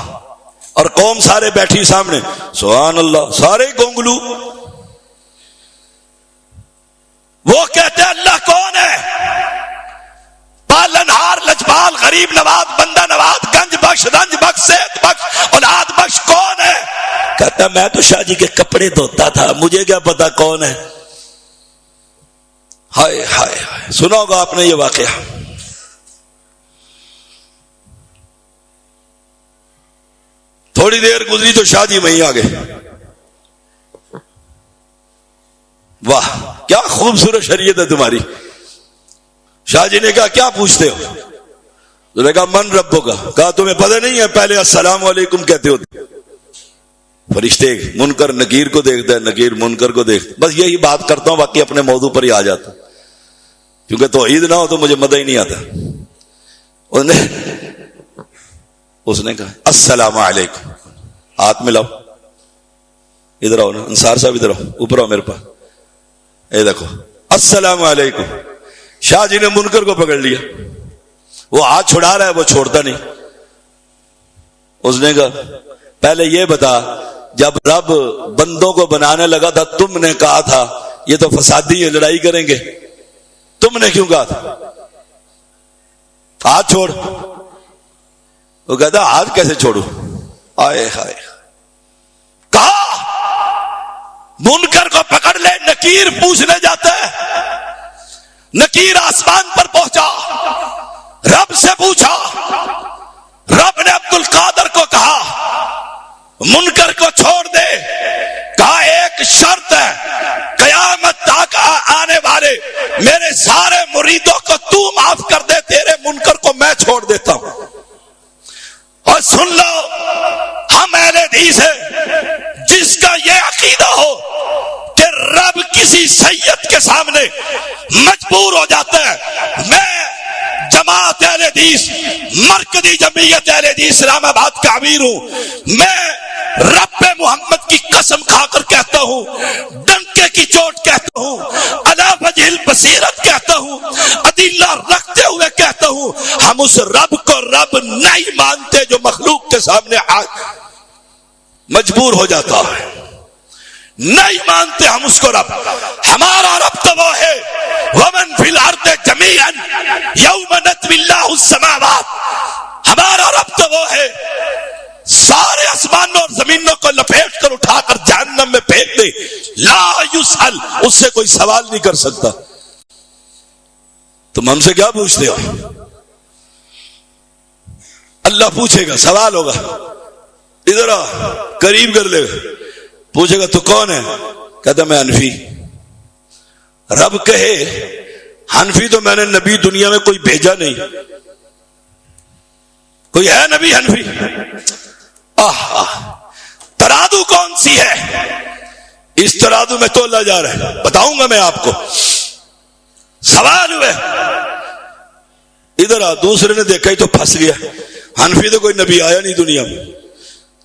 اور قوم سارے بیٹھی سامنے، سبحان اللہ، سارے گونگلو۔ وہ کہتے ہیں اللہ کون ہے؟ پالنہار، لجپال، غریب نواز، بندہ نواز، گنج بخش، رنج بخش، صحت بخش، اولاد بخش کون ہے؟ کہتے کہتا میں تو شاہ جی کے کپڑے دھوتا تھا، مجھے کیا پتا کون ہے. ہائے ہائے ہائے، سنا ہوگا آپ نے یہ واقعہ. تھوڑی دیر گزری تو شاہ جی وہیں آ گئے. واہ کیا خوبصورت شریعت ہے تمہاری. شاہ جی نے کہا کیا پوچھتے ہو؟ تو نے کہا من رب ہوگا. کہا تمہیں پتہ نہیں ہے پہلے السلام علیکم کہتے ہوتے. فرشتے منکر نکیر کو دیکھتا ہے، نکیر منکر کو دیکھتا. بس یہی بات کرتا ہوں، باقی اپنے موضوع پر ہی آ جاتا، کیونکہ توحید نہ ہو تو مجھے مزہ ہی نہیں آتا. اس نے کہا السلام علیکم. ہاتھ ملاؤ، ادھر آؤ نا انصار صاحب، ادھر آؤ، اوپر آؤ میرے پاس. اے دیکھو السلام علیکم. شاہ جی نے منکر کو پکڑ لیا، وہ ہاتھ چھڑا رہا ہے، وہ چھوڑتا نہیں. اس نے کہا پہلے یہ بتا، جب رب بندوں کو بنانے لگا تھا تم نے کہا تھا یہ تو فسادی ہے، لڑائی کریں گے، تم نے کیوں کہا تھا ہاتھ چھوڑ؟ وہ کہتا ہاتھ کیسے چھوڑوں؟ آئے ہائے. کہا منکر کو پکڑ لے. نکیر پوچھنے جاتا ہے، نکیر آسمان پر پہنچا، رب سے پوچھا. رب نے عبد القادر کو کہا منکر کو چھوڑ دے. کہا ایک شرط ہے، قیامت تک آنے والے میرے سارے مریدوں کو تو معاف کر دے، تیرے منکر کو میں چھوڑ دیتا ہوں. اور سن لو، ہم اہل حدیث ہیں جس کا یہ عقیدہ ہو کہ رب کسی سید کے سامنے مجبور ہو جاتا ہے. میں جماعت اہل حدیث مرکزی جمعیت اہل حدیث اسلام آباد کا امیر ہوں. میں رب محمد کی قسم کھا کر کہتا ہوں، ڈنکے کی چوٹ کہتا ہوں، علی وجہ البصیرت کہتا ہوں، ادلہ رکھتے ہوئے کہتا ہوں، ہم اس رب کو رب نہیں مانتے جو مخلوق کے سامنے مجبور ہو جاتا ہے. نہیں مانتے ہم اس کو رب. ہمارا رب تو وہ ہے ومن فی الارض جمیعا یوم نطوی اللہ السماوات. ہمارا رب تو وہ ہے سارے آسمانوں اور زمینوں کو لپیٹ کر اٹھا کر جہنم میں پھینک دے. لا یسأل، اس سے کوئی سوال نہیں کر سکتا. تم ہم سے کیا پوچھتے ہو؟ اللہ پوچھے گا، سوال ہوگا. ادھر آ، قریب کر لے گا، پوچھے گا تو کون ہے؟ کہتا میں حنفی. رب کہے حنفی تو میں نے نبی دنیا میں کوئی بھیجا نہیں، کوئی ہے نبی حنفی؟ ترازو کون سی ہے؟ اس ترازو میں تولا جا رہا ہے، بتاؤں گا میں آپ کو. سوال ہوئے، ادھر آ. دوسرے نے دیکھا ہی تو پھنس گیا، حنفی تو کوئی نبی آیا نہیں دنیا میں.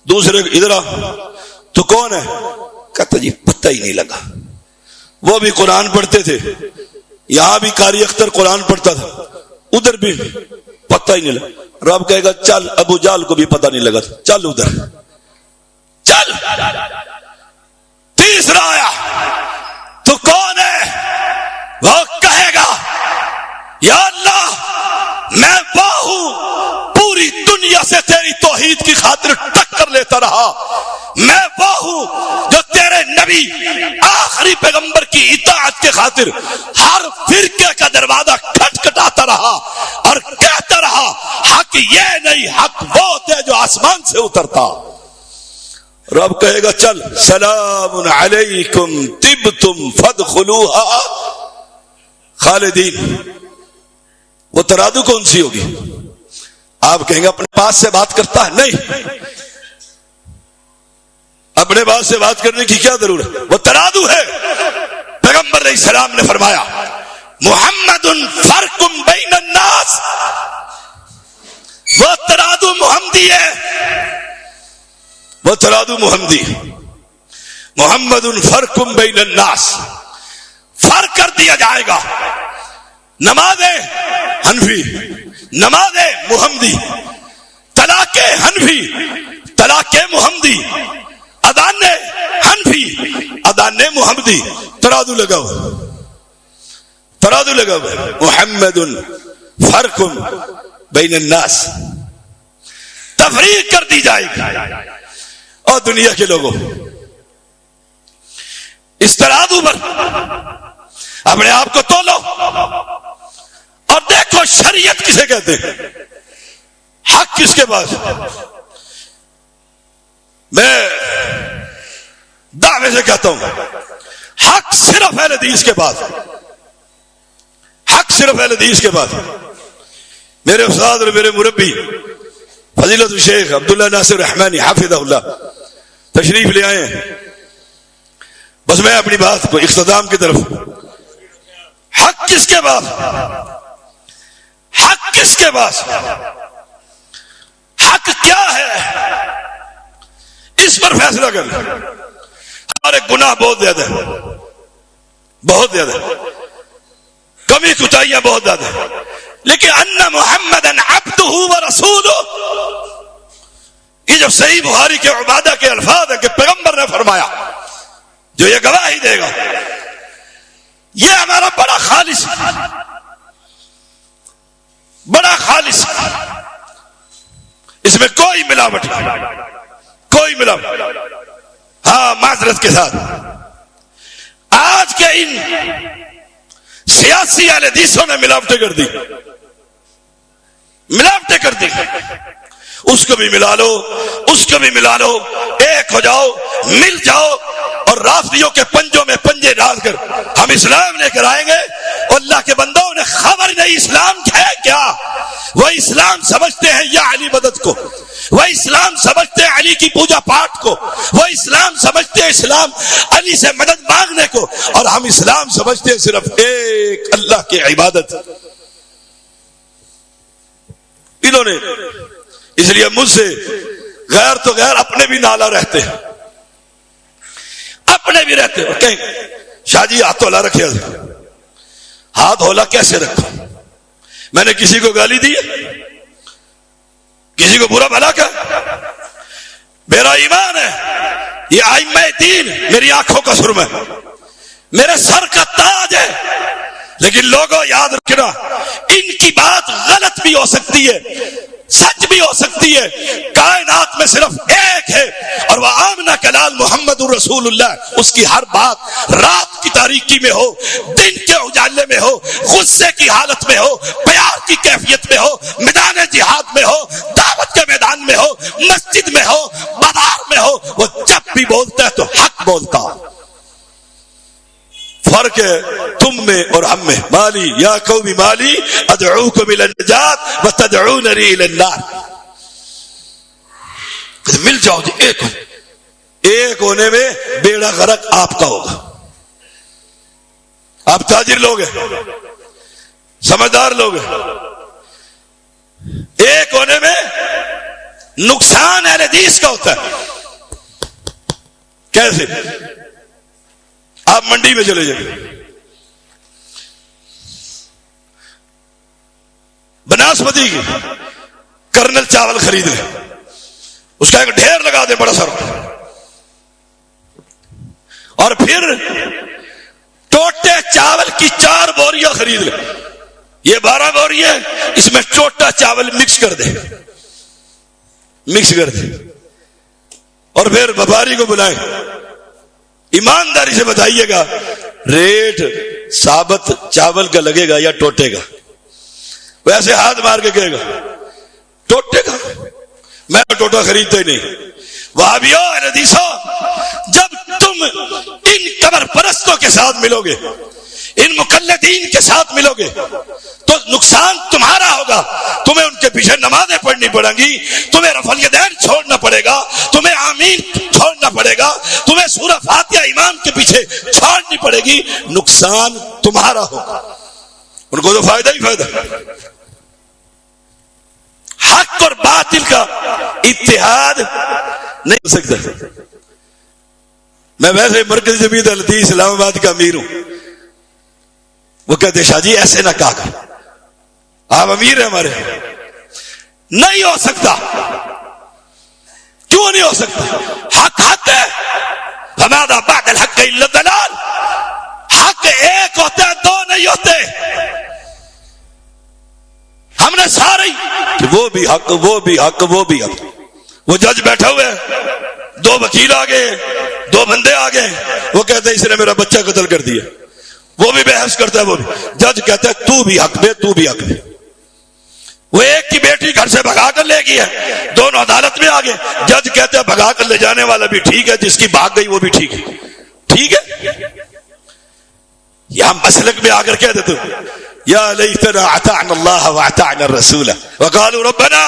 دوسرے ادھر آ، تو کون ہے؟ کہتا جی پتہ ہی نہیں لگا. وہ بھی قرآن پڑھتے تھے، یہاں بھی قاری اختر قرآن پڑھتا تھا، ادھر بھی پتہ ہی نہیں لگا. رب کہے گا چل، ابو جال کو بھی پتہ نہیں لگا، چل ادھر چل. تیسرا آیا، تو کون ہے؟ وہ کہے گا یا اللہ میں وہ ہوں پوری دنیا سے تیری توحید کی خاطر ٹکر لیتا رہا. میں وہ ہوں جو تیرے نبی آخری پیغمبر کی اطاعت کے خاطر ہر فرقے کا دروازہ کھٹکھٹاتا رہا اور کہتا رہا حق یہ نہیں، حق وہ تھے جو آسمان سے اترتا. رب کہے گا چل، سلام علیکم طبتم فادخلوها خالدین. وہ ترازو کون سی ہوگی؟ آپ کہیں گے اپنے پاس سے بات کرتا ہے. نہیں، اپنے پاس سے بات کرنے کی کیا ضرورت؟ وہ ترازو ہے. پیغمبر علیہ السلام نے فرمایا محمد فرق بین الناس. وہ ترازو محمدی ہے، وہ ترازو محمدی. محمد فرق بین الناس، فرق کر دیا جائے گا. نماز حنفی، نماز محمدی، طلاق حنفی، طلاق محمدی، اذان حنفی، اذان محمدی. ترازو لگاؤ، ترازو لگاؤ. محمد فرق بین الناس، تفریق کر دی جائے گی. اور دنیا کے لوگوں اس ترازو پر اپنے آپ کو تولو اور دیکھو شریعت کسے کہتے ہیں، حق کس کے پاس۔ میں دعوے سے کہتا ہوں حق صرف اہل حدیث کے پاس، حق صرف اہل حدیث کے پاس۔ میرے استاد اور میرے مربی فضیلت الشیخ عبداللہ ناصر رحمانی حافظہ اللہ تشریف لے آئے ہیں۔ بس میں اپنی بات کو اختتام کی طرف، حق کس کے پاس، حق کس کے پاس، حق کیا ہے، اس پر فیصلہ کر لیں۔ ہمارے گناہ بہت زیادہ ہے، بہت زیادہ، کمی کوتاہیاں بہت زیادہ ہے، لیکن ان محمدن عبدہ ورسولہ، یہ جو صحیح بخاری کے عبادہ کے الفاظ ہیں کہ پیغمبر نے فرمایا، جو یہ گواہی دے گا، یہ ہمارا بڑا خالص، بڑا خالص، اس میں کوئی ملاوٹ نہیں، کوئی ملاوٹ۔ ہاں معذرت کے ساتھ آج کے ان سیاسی اہل حدیثوں نے ملاوٹیں کر دی، ملاوٹیں کر دی، اس کو بھی ملا لو، اس کو بھی ملا لو، ایک ہو جاؤ، مل جاؤ، اور رافضیوں کے پنجوں میں پنجے ڈال کر ہم اسلام لے کر آئیں گے۔ اللہ کے بندوں نے خبر نہیں اسلام ہے کیا، وہ اسلام سمجھتے ہیں یا علی مدد کو، وہ اسلام سمجھتے ہیں علی کی پوجا پاٹ کو، وہ اسلام سمجھتے ہیں اسلام علی سے مدد مانگنے کو، اور ہم اسلام سمجھتے ہیں صرف ایک اللہ کی عبادت۔ انہوں نے اس لیے مجھ سے غیر تو غیر اپنے بھی نالا رہتے ہیں، اپنے بھی رہتے ہیں، کہیں شاہ جی ہاتھ ہولا رکھے، ہاتھ ہولا کیسے رکھو، میں نے کسی کو گالی دی ہے، کسی کو برا بھلا کیا، میرا ایمان ہے یہ ائمہ دین میری آنکھوں کا سرمہ ہے، میرے سر کا تاج ہے، لیکن لوگوں یاد رکھنا ان کی بات غلط بھی ہو سکتی ہے، سچ بھی ہو سکتی ہے، کائنات میں صرف ایک ہے اور وہ آمنہ کا لال محمد الرسول اللہ، اس کی ہر بات رات کی تاریکی میں ہو، دن کے اجالے میں ہو، غصے کی حالت میں ہو، پیار کی کیفیت میں ہو، میدان جہاد میں ہو، دعوت کے میدان میں ہو، مسجد میں ہو، بازار میں ہو، وہ جب بھی بولتا ہے تو حق بولتا۔ فرق ہے تم میں اور ہم میں۔ مالی یا قوم مالی ادعوکم الی النجات وتدعوننی الی النار۔ مل جاؤ جی، ایک ہونے میں بیڑا غرق آپ کا ہوگا۔ آپ تاجر لوگ ہیں، سمجھدار لوگ ہیں، ایک ہونے میں نقصان اہل حدیث کا ہوتا ہے۔ کیسے؟ آپ منڈی میں چلے جائیں، بناسپتی کی کرنل چاول خرید لیں، اس کا ایک ڈھیر لگا دیں بڑا سارا، اور پھر ٹوٹے چاول کی 4 بوریاں خرید لیں، یہ 12 بوری ہے، اس میں ٹوٹا چاول مکس کر دیں، مکس کر دیں، اور پھر وپاری کو بلائیں، ایمانداری سے بتائیے گا ریٹ ثابت چاول کا لگے گا یا ٹوٹے گا؟ ویسے ہاتھ مار کے کہے گا ٹوٹے گا، میں ٹوٹا خریدتا ہی نہیں۔ وہابیوں اہل حدیثوں، جب تم ان قبر پرستوں کے ساتھ ملو گے، ان مقلدین کے ساتھ ملو گے، تو نقصان تمہارا ہوگا، تمہیں ان کے پیچھے نمازیں پڑھنی پڑیں گی، تمہیں رفع الیدین چھوڑنا پڑے گا، تمہیں آمین چھوڑنا پڑے گا، تمہیں سورہ فاتحہ امام کے پیچھے چھوڑنی پڑے گی، نقصان تمہارا ہوگا، ان کو تو فائدہ ہی فائدہ۔ حق اور باطل کا اتحاد نہیں ہو سکتا۔ میں ویسے مرکز جمعیت الحدیث اسلام آباد کا امیر ہوں، وہ کہتے شاہ جی ایسے نہ کہا کر، آپ امیر ہیں ہمارے، نہیں ہو سکتا۔ کیوں نہیں ہو سکتا؟ حق حق ہے، فماذا بعد الحق الا الضلال، حق ایک ہوتا ہے، 2 نہیں ہوتے۔ ہم نے سارے وہ بھی حق، وہ بھی حق، وہ بھی حق، وہ جج بیٹھا ہوا ہے، 2 وکیل آ گئے، دو بندے آ گئے, وہ کہتے ہیں اس نے میرا بچہ قتل کر دیا, وہ بھی بحث کرتا ہے, وہ بھی. جج کہتا ہے تو بھی حق دے, تو بھی حق دے. وہ ایک کی بیٹی گھر سے بھگا کر لے گئی ہے, دونوں عدالت میں آ گئے. جج کہتے ہیں بھگا کر لے جانے والا بھی ٹھیک ہے, جس کی بھاگ گئی وہ بھی ٹھیک ہے. ٹھیک ہے, یہاں مسلک میں آ کر کہہ دیتے یا لیتنا اطعنا اللہ واطعنا الرسول وقالوا ربنا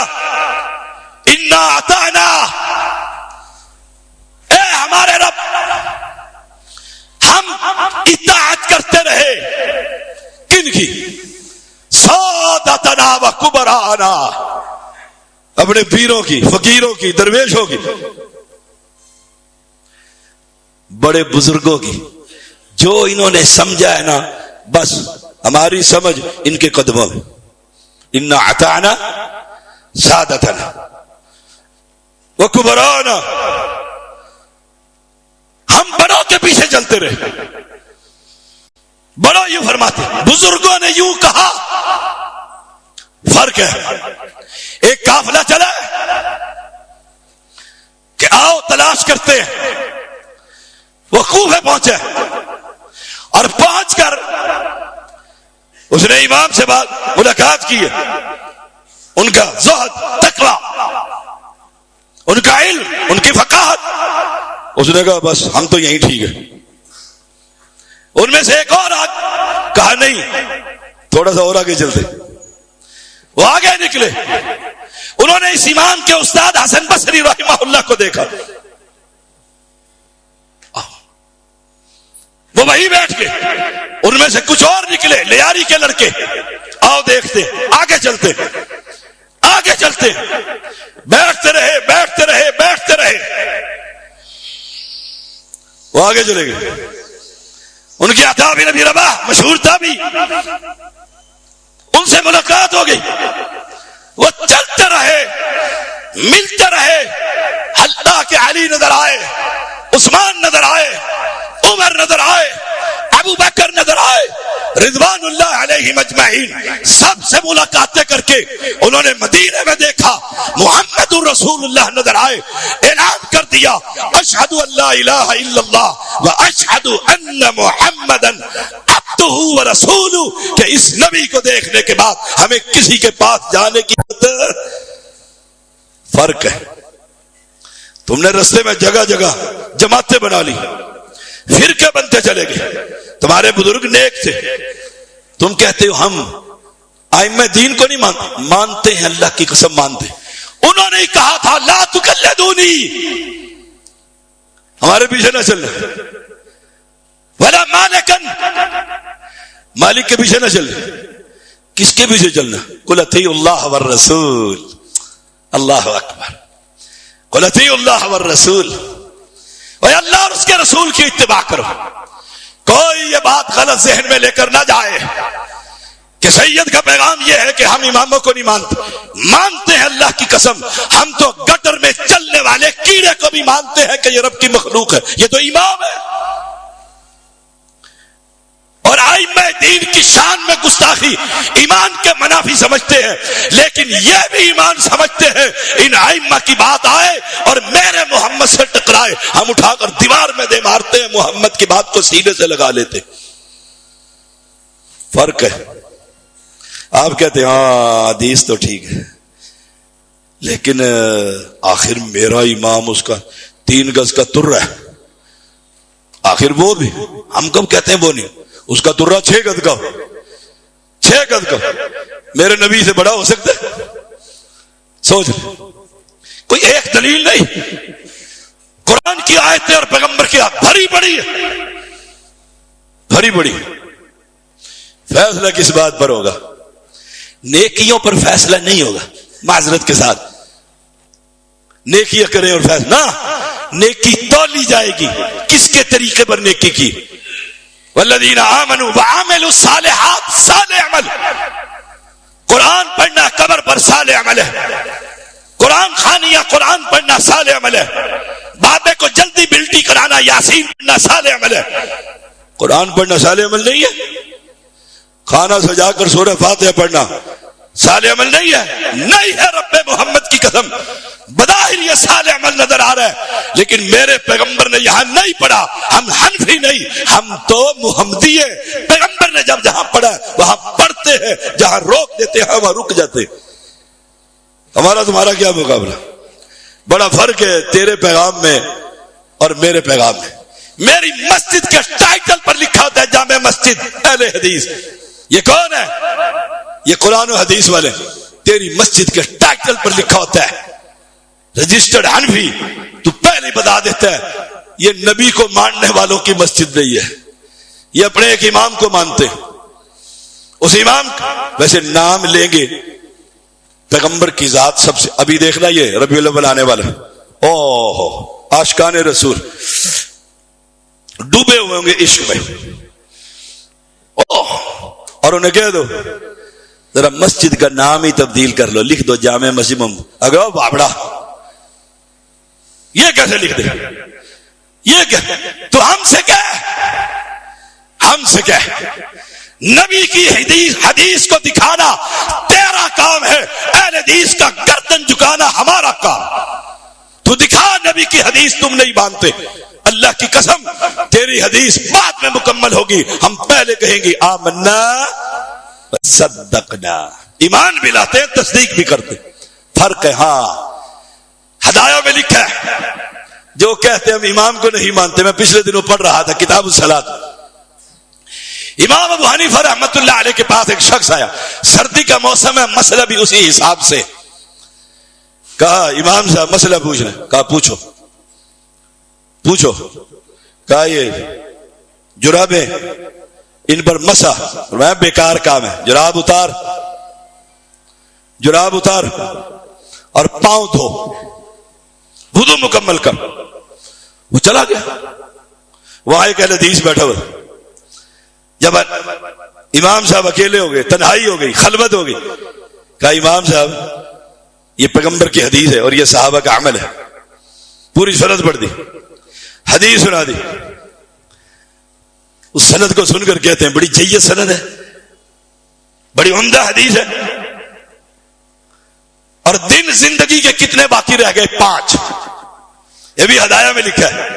انا اطعنا, اے ہمارے رب ہم اطاعت کرتے رہے. کن کی؟ سادتنا و کبرانا, اپنے پیروں کی, فقیروں کی, درویشوں کی, بڑے بزرگوں کی. جو انہوں نے سمجھا ہے نا, بس ہماری سمجھ ان کے قدموں میں. انا اطعنا سادتنا و کبرانا, ہم بڑوں کے پیچھے چلتے رہے. بڑوں یوں فرماتے, بزرگوں نے یوں کہا. فرق ہے, ایک قافلہ چلا کہ آؤ تلاش کرتے ہیں, وہ کوفے پہنچے اور پہنچ کر اس نے امام سے ملاقات کی ہے. ان کا زہد, تقویٰ, ان کا علم, ان کی فقاہت. اس نے کہا بس ہم تو یہیں ٹھیک ہے. ان میں سے ایک اور کہا نہیں, تھوڑا سا اور آگے چلتے. وہ آگے نکلے, انہوں نے اس امام کے استاد حسن بصری رحمہ اللہ کو دیکھا. وہ وہیں بیٹھ کے, ان میں سے کچھ اور نکلے لیاری کے لڑکے. آؤ دیکھتے, آگے چلتے, آگے چلتے. بیٹھتے رہے, بیٹھتے رہے, بیٹھتے رہے. وہ آگے چلے گئے. ان کے عطا بن ابی رباح مشہور تابعی, ان سے ملاقات ہو گئی. وہ چلتے رہے, ملتے رہے. اللہ کے علی نظر آئے, عثمان نظر آئے, عمر نظر آئے, ابو بکر نظر آئے, رضوان اللہ علیہم اجمعین. سب سے ملاقاتیں کر کے انہوں نے مدینے میں دیکھا, محمد رسول اللہ نظر آئے. اعلان کر دیا اشہد ان لا الہ الا اللہ و اشہد ان محمدا عبدہ و رسولہ, کہ اس نبی کو دیکھنے کے بعد ہمیں کسی کے پاس جانے کی فرق ہے. تم نے رستے میں جگہ جگہ جماعتیں بنا لی, فرقے بنتے چلے گئے. تمہارے بزرگ نیک تھے, تم کہتے ہو ہم ائمہ دین کو نہیں مانتے. مانتے ہیں, اللہ کی قسم مانتے. انہوں نے کہا تھا لا تقلدونی, ہمارے پیچھے نہ چلنا. ولا مالکن, مالک کے پیچھے نہ چلنا. کس کے پیچھے چلنا؟ قل اطیعوا اللہ والرسول. اللہ اکبر. قل اطیعوا اللہ والرسول, اے اللہ اور اس کے رسول کی اتباع کرو. کوئی یہ بات غلط ذہن میں لے کر نہ جائے کہ سید کا پیغام یہ ہے کہ ہم اماموں کو نہیں مانتے. مانتے ہیں اللہ کی قسم. ہم تو گٹر میں چلنے والے کیڑے کو بھی مانتے ہیں کہ یہ رب کی مخلوق ہے, یہ تو امام ہے. اور ائمہ دین کی شان میں گستاخی ایمان کے منافی سمجھتے ہیں, لیکن یہ بھی ایمان سمجھتے ہیں ان ائمہ کی بات آئے اور میرے محمد سے ٹکرائے, ہم اٹھا کر دیوار میں دے مارتے ہیں, محمد کی بات کو سینے سے لگا لیتے. فرق ہے. آپ کہتے ہیں ہاں حدیث تو ٹھیک ہے, لیکن آخر میرا امام اس کا 3 گز کا ترہ ہے. آخر وہ بھی, ہم کب کہتے ہیں وہ نہیں, اس کا ترہ 6 گز کا, 6 گز کا. میرے نبی سے بڑا ہو سکتا ہے؟ سوچ لیں. کوئی ایک دلیل نہیں. قرآن کی آیتیں اور پیغمبر کی آیت بھری پڑی ہے, بھری پڑی. فیصلہ کس بات پر ہوگا؟ نیکیوں پر فیصلہ نہیں ہوگا. معذرت کے ساتھ نیکیاں کریں اور فیصلہ نہ, نیکی تولی جائے گی. کس کے طریقے پر نیکی کی؟ والذین آمنوا وعملوا الصالحات, صالح عمل. قرآن پڑھنا قبر پر صالح عمل ہے. قرآن خوانی یا قرآن پڑھنا صالح عمل ہے. بابے کو جلدی بلٹی کرانا, یاسین پڑھنا صالح عمل ہے. قرآن پڑھنا صالح عمل نہیں ہے. کھانا سجا کر سورہ فاتحہ پڑھنا صالح عمل نہیں ہے؟ نہیں ہے، رب محمد کی قسم بظاہر یہ صالح عمل نظر آ رہا ہے، لیکن میرے پیغمبر نے یہاں نہیں پڑھا. ہم حنفی نہیں، ہم تو محمدی ہیں. پیغمبر نے جہاں پڑھا وہاں پڑھتے ہیں، جہاں روک دیتے ہیں وہاں رک جاتے. ہمارا تمہارا کیا مقابلہ؟ بڑا فرق ہے تیرے پیغام میں اور میرے پیغام میں. میری مسجد کے ٹائٹل پر لکھا ہوتا ہے جامع مسجد اہل حدیث. یہ کون ہے؟ یہ قرآن و حدیث والے. تیری مسجد کے ٹائٹل پر لکھا ہوتا ہے رجسٹرڈ حنفی. تو پہلے بتا دیتا ہے یہ نبی کو ماننے والوں کی مسجد نہیں ہے، یہ اپنے ایک امام کو مانتے. اس امام ویسے نام لیں گے پیغمبر کی ذات سب سے. ابھی دیکھنا یہ ربیع الاول آنے والا، اوہ عاشقان رسول ڈوبے ہوئے ہوں گے عشق میں. اور انہیں کہہ دو ذرا مسجد کا نام ہی تبدیل کر لو، لکھ دو جامع مسجد محمد. اگر بابڑا یہ کیسے لکھ دے؟ یہ کیا؟ تو ہم سے کیا نبی کی حدیث کو دکھانا تیرا کام ہے، اہل حدیث کا گردن جھکانا ہمارا کام. تو دکھا نبی کی حدیث تم نہیں مانتے. اللہ کی قسم تیری حدیث بعد میں مکمل ہوگی، ہم پہلے کہیں گے آمنا صدقنا. ایمان بھی لاتے ہیں، تصدیق بھی کرتے. فرق ہے. ہاں ہدایہ میں لکھا ہے جو کہتے ہیں ہم امام کو نہیں مانتے. میں پچھلے دنوں پڑھ رہا تھا کتاب الصلاۃ. امام ابو حنیفہ رحمۃ اللہ علیہ کے پاس ایک شخص آیا، سردی کا موسم ہے، مسئلہ بھی اسی حساب سے. کہا امام صاحب مسئلہ پوچھ رہے. کہا پوچھو. کہا یہ جرابیں ان پر مسح میں بیکار کام ہے. جراب اتار اور پاؤں دھو، وضو مکمل کر. وہ چلا گیا. وہاں ایک اہل حدیث بیٹھا ہوا. جب امام صاحب اکیلے ہو گئے، تنہائی ہو گئی، خلوت ہو گئی، کہا امام صاحب یہ پیغمبر کی حدیث ہے اور یہ صحابہ کا عمل ہے. پوری سند پڑھ دی، حدیث سنا دی. اس سند کو سن کر کہتے ہیں بڑی جید سند ہے، بڑی عمدہ حدیث ہے. اور دن زندگی کے کتنے باقی رہ گئے؟ 5. یہ بھی ہدایہ میں لکھا ہے.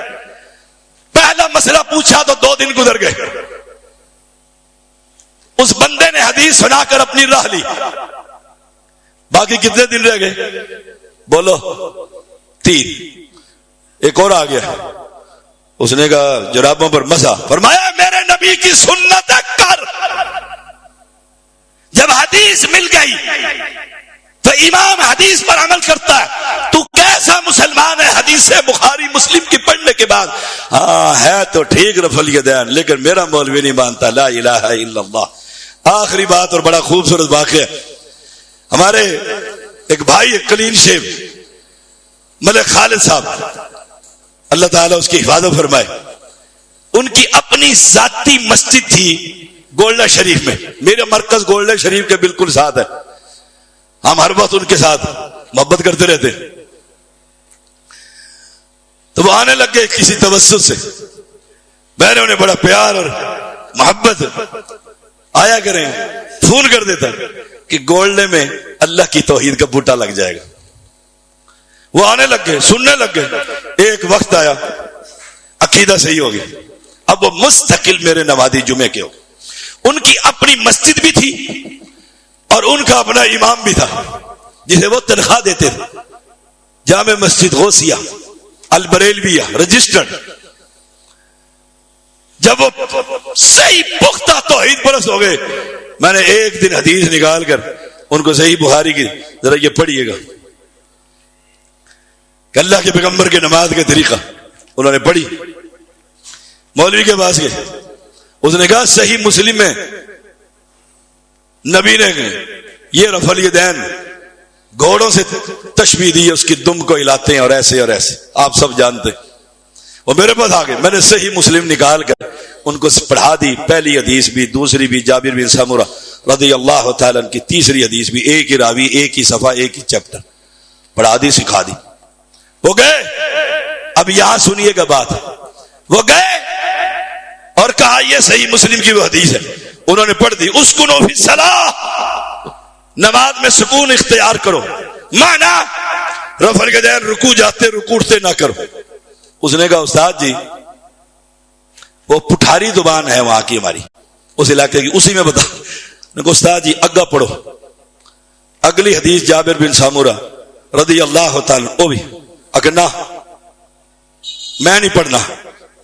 پہلا مسئلہ پوچھا تو 2 دن گزر گئے. اس بندے نے حدیث سنا کر اپنی راہ لی. باقی کتنے دن رہ گئے؟ بولو 3. ایک اور آ گیا، اس نے کہا جرابوں پر مسح. فرمایا میرے نبی کی سنت کر. جب حدیث مل گئی تو امام حدیث پر عمل کرتا ہے. تو کیسا مسلمان ہے حدیث بخاری مسلم کی پڑھنے کے بعد؟ ہاں ہے تو ٹھیک رفع الیدین، لیکن میرا مولوی نہیں مانتا لا الہ الا اللہ. آخری بات اور بڑا خوبصورت واقعہ. ہمارے ایک بھائی کلین شیو ملک خالد صاحب، اللہ تعالیٰ اس کی حفاظت فرمائے. ان کی اپنی ذاتی مسجد تھی گولڈا شریف میں. میرا مرکز گولڈا شریف کے بالکل ساتھ ہے. ہم ہر وقت ان کے ساتھ محبت کرتے رہتے. تو وہ آنے لگ گئے کسی توسط سے. میں نے انہیں بڑا پیار اور محبت آیا کریں، فون کر دیتا کہ گولڈے میں اللہ کی توحید کا بوٹا لگ جائے گا. وہ آنے لگ گئے، سننے لگ گئے. ایک وقت آیا عقیدہ صحیح ہو گیا. اب وہ مستقل میرے نمازی جمعے کے ہو. ان کی اپنی مسجد بھی تھی اور ان کا اپنا امام بھی تھا جسے وہ تنخواہ دیتے تھے. جامع مسجد غوثیہ البریلویہ رجسٹرڈ. جب وہ صحیح پختہ توحید پرست ہو گئے، میں نے ایک دن حدیث نکال کر ان کو صحیح بخاری کی ذرا یہ پڑھیے گا کہ اللہ کے پیغمبر کے نماز کا طریقہ. انہوں نے پڑھی. مولوی کے پاس گئے. اس نے کہا صحیح مسلم میں نبی نے یہ رفع الیدین گھوڑوں سے تشبیہ دی ہے، اس کی دم کو ہلاتے ہیں اور ایسے اور ایسے، آپ سب جانتے. وہ میرے پاس آ گئے. میں نے صحیح مسلم نکال کر ان کو پڑھا دی. پہلی حدیث بھی، دوسری بھی، جابر بن سمرہ رضی اللہ تعالیٰ عنہ کی، تیسری حدیث بھی، ایک ہی راوی، ایک ہی صفحہ، ایک ہی چیپٹر پڑھا دی، سکھا دی. وہ گئے. اب یہاں سنیے گا بات. وہ گئے اور کہا یہ صحیح مسلم کی وہ حدیث ہے. انہوں نے پڑھ دی. اسکنوا فی الصلاۃ، نماز میں سکون اختیار کرو. مانا رفع الیدین رکوع جاتے رکوع اٹھتے نہ کرو. اس نے کہا استاد جی وہ پٹھاری زبان ہے وہاں کی ہماری اس علاقے کی, اسی میں بتا. نے کہا استاد جی اگا پڑھو. اگلی حدیث جابر بن سامورہ رضی اللہ تعالی وہ بھی اگر نہ میں نہیں پڑھنا.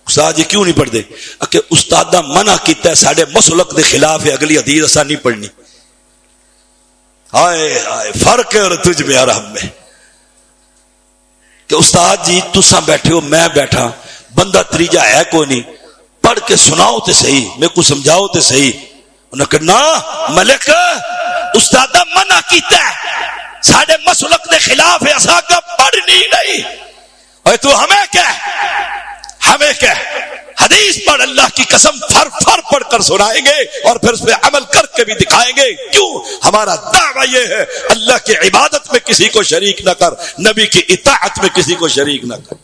استاد جی کیوں نہیں پڑھتے؟ کہ استاد منع کیتا ہے ساڈے مسلک دے خلاف ہے, اگلی حدیث اسا نہیں پڑھنی. ہائے ہائے فرق ہے اور تجھ میں اور ہم میں. کہ استاد جی تساں بیٹھے ہو میں بیٹھا, بندہ تریجا ہے کوئی نہیں, پڑھ کے سناؤ تے صحیح, میرے کو سمجھاؤ تے صحیح. انہوں نے کہا نا ملک استاد منع کیتا ہے ساڈے مسلک دے خلاف ہے, اسا کا پڑھنی نہیں. اور تو ہمیں کہہ حدیث پڑھ, اللہ کی قسم پھر پڑھ کر سنائیں گے اور پھر اس پہ عمل کر کے بھی دکھائیں گے. کیوں؟ ہمارا دعویٰ یہ ہے اللہ کی عبادت میں کسی کو شریک نہ کر, نبی کی اطاعت میں کسی کو شریک نہ کر.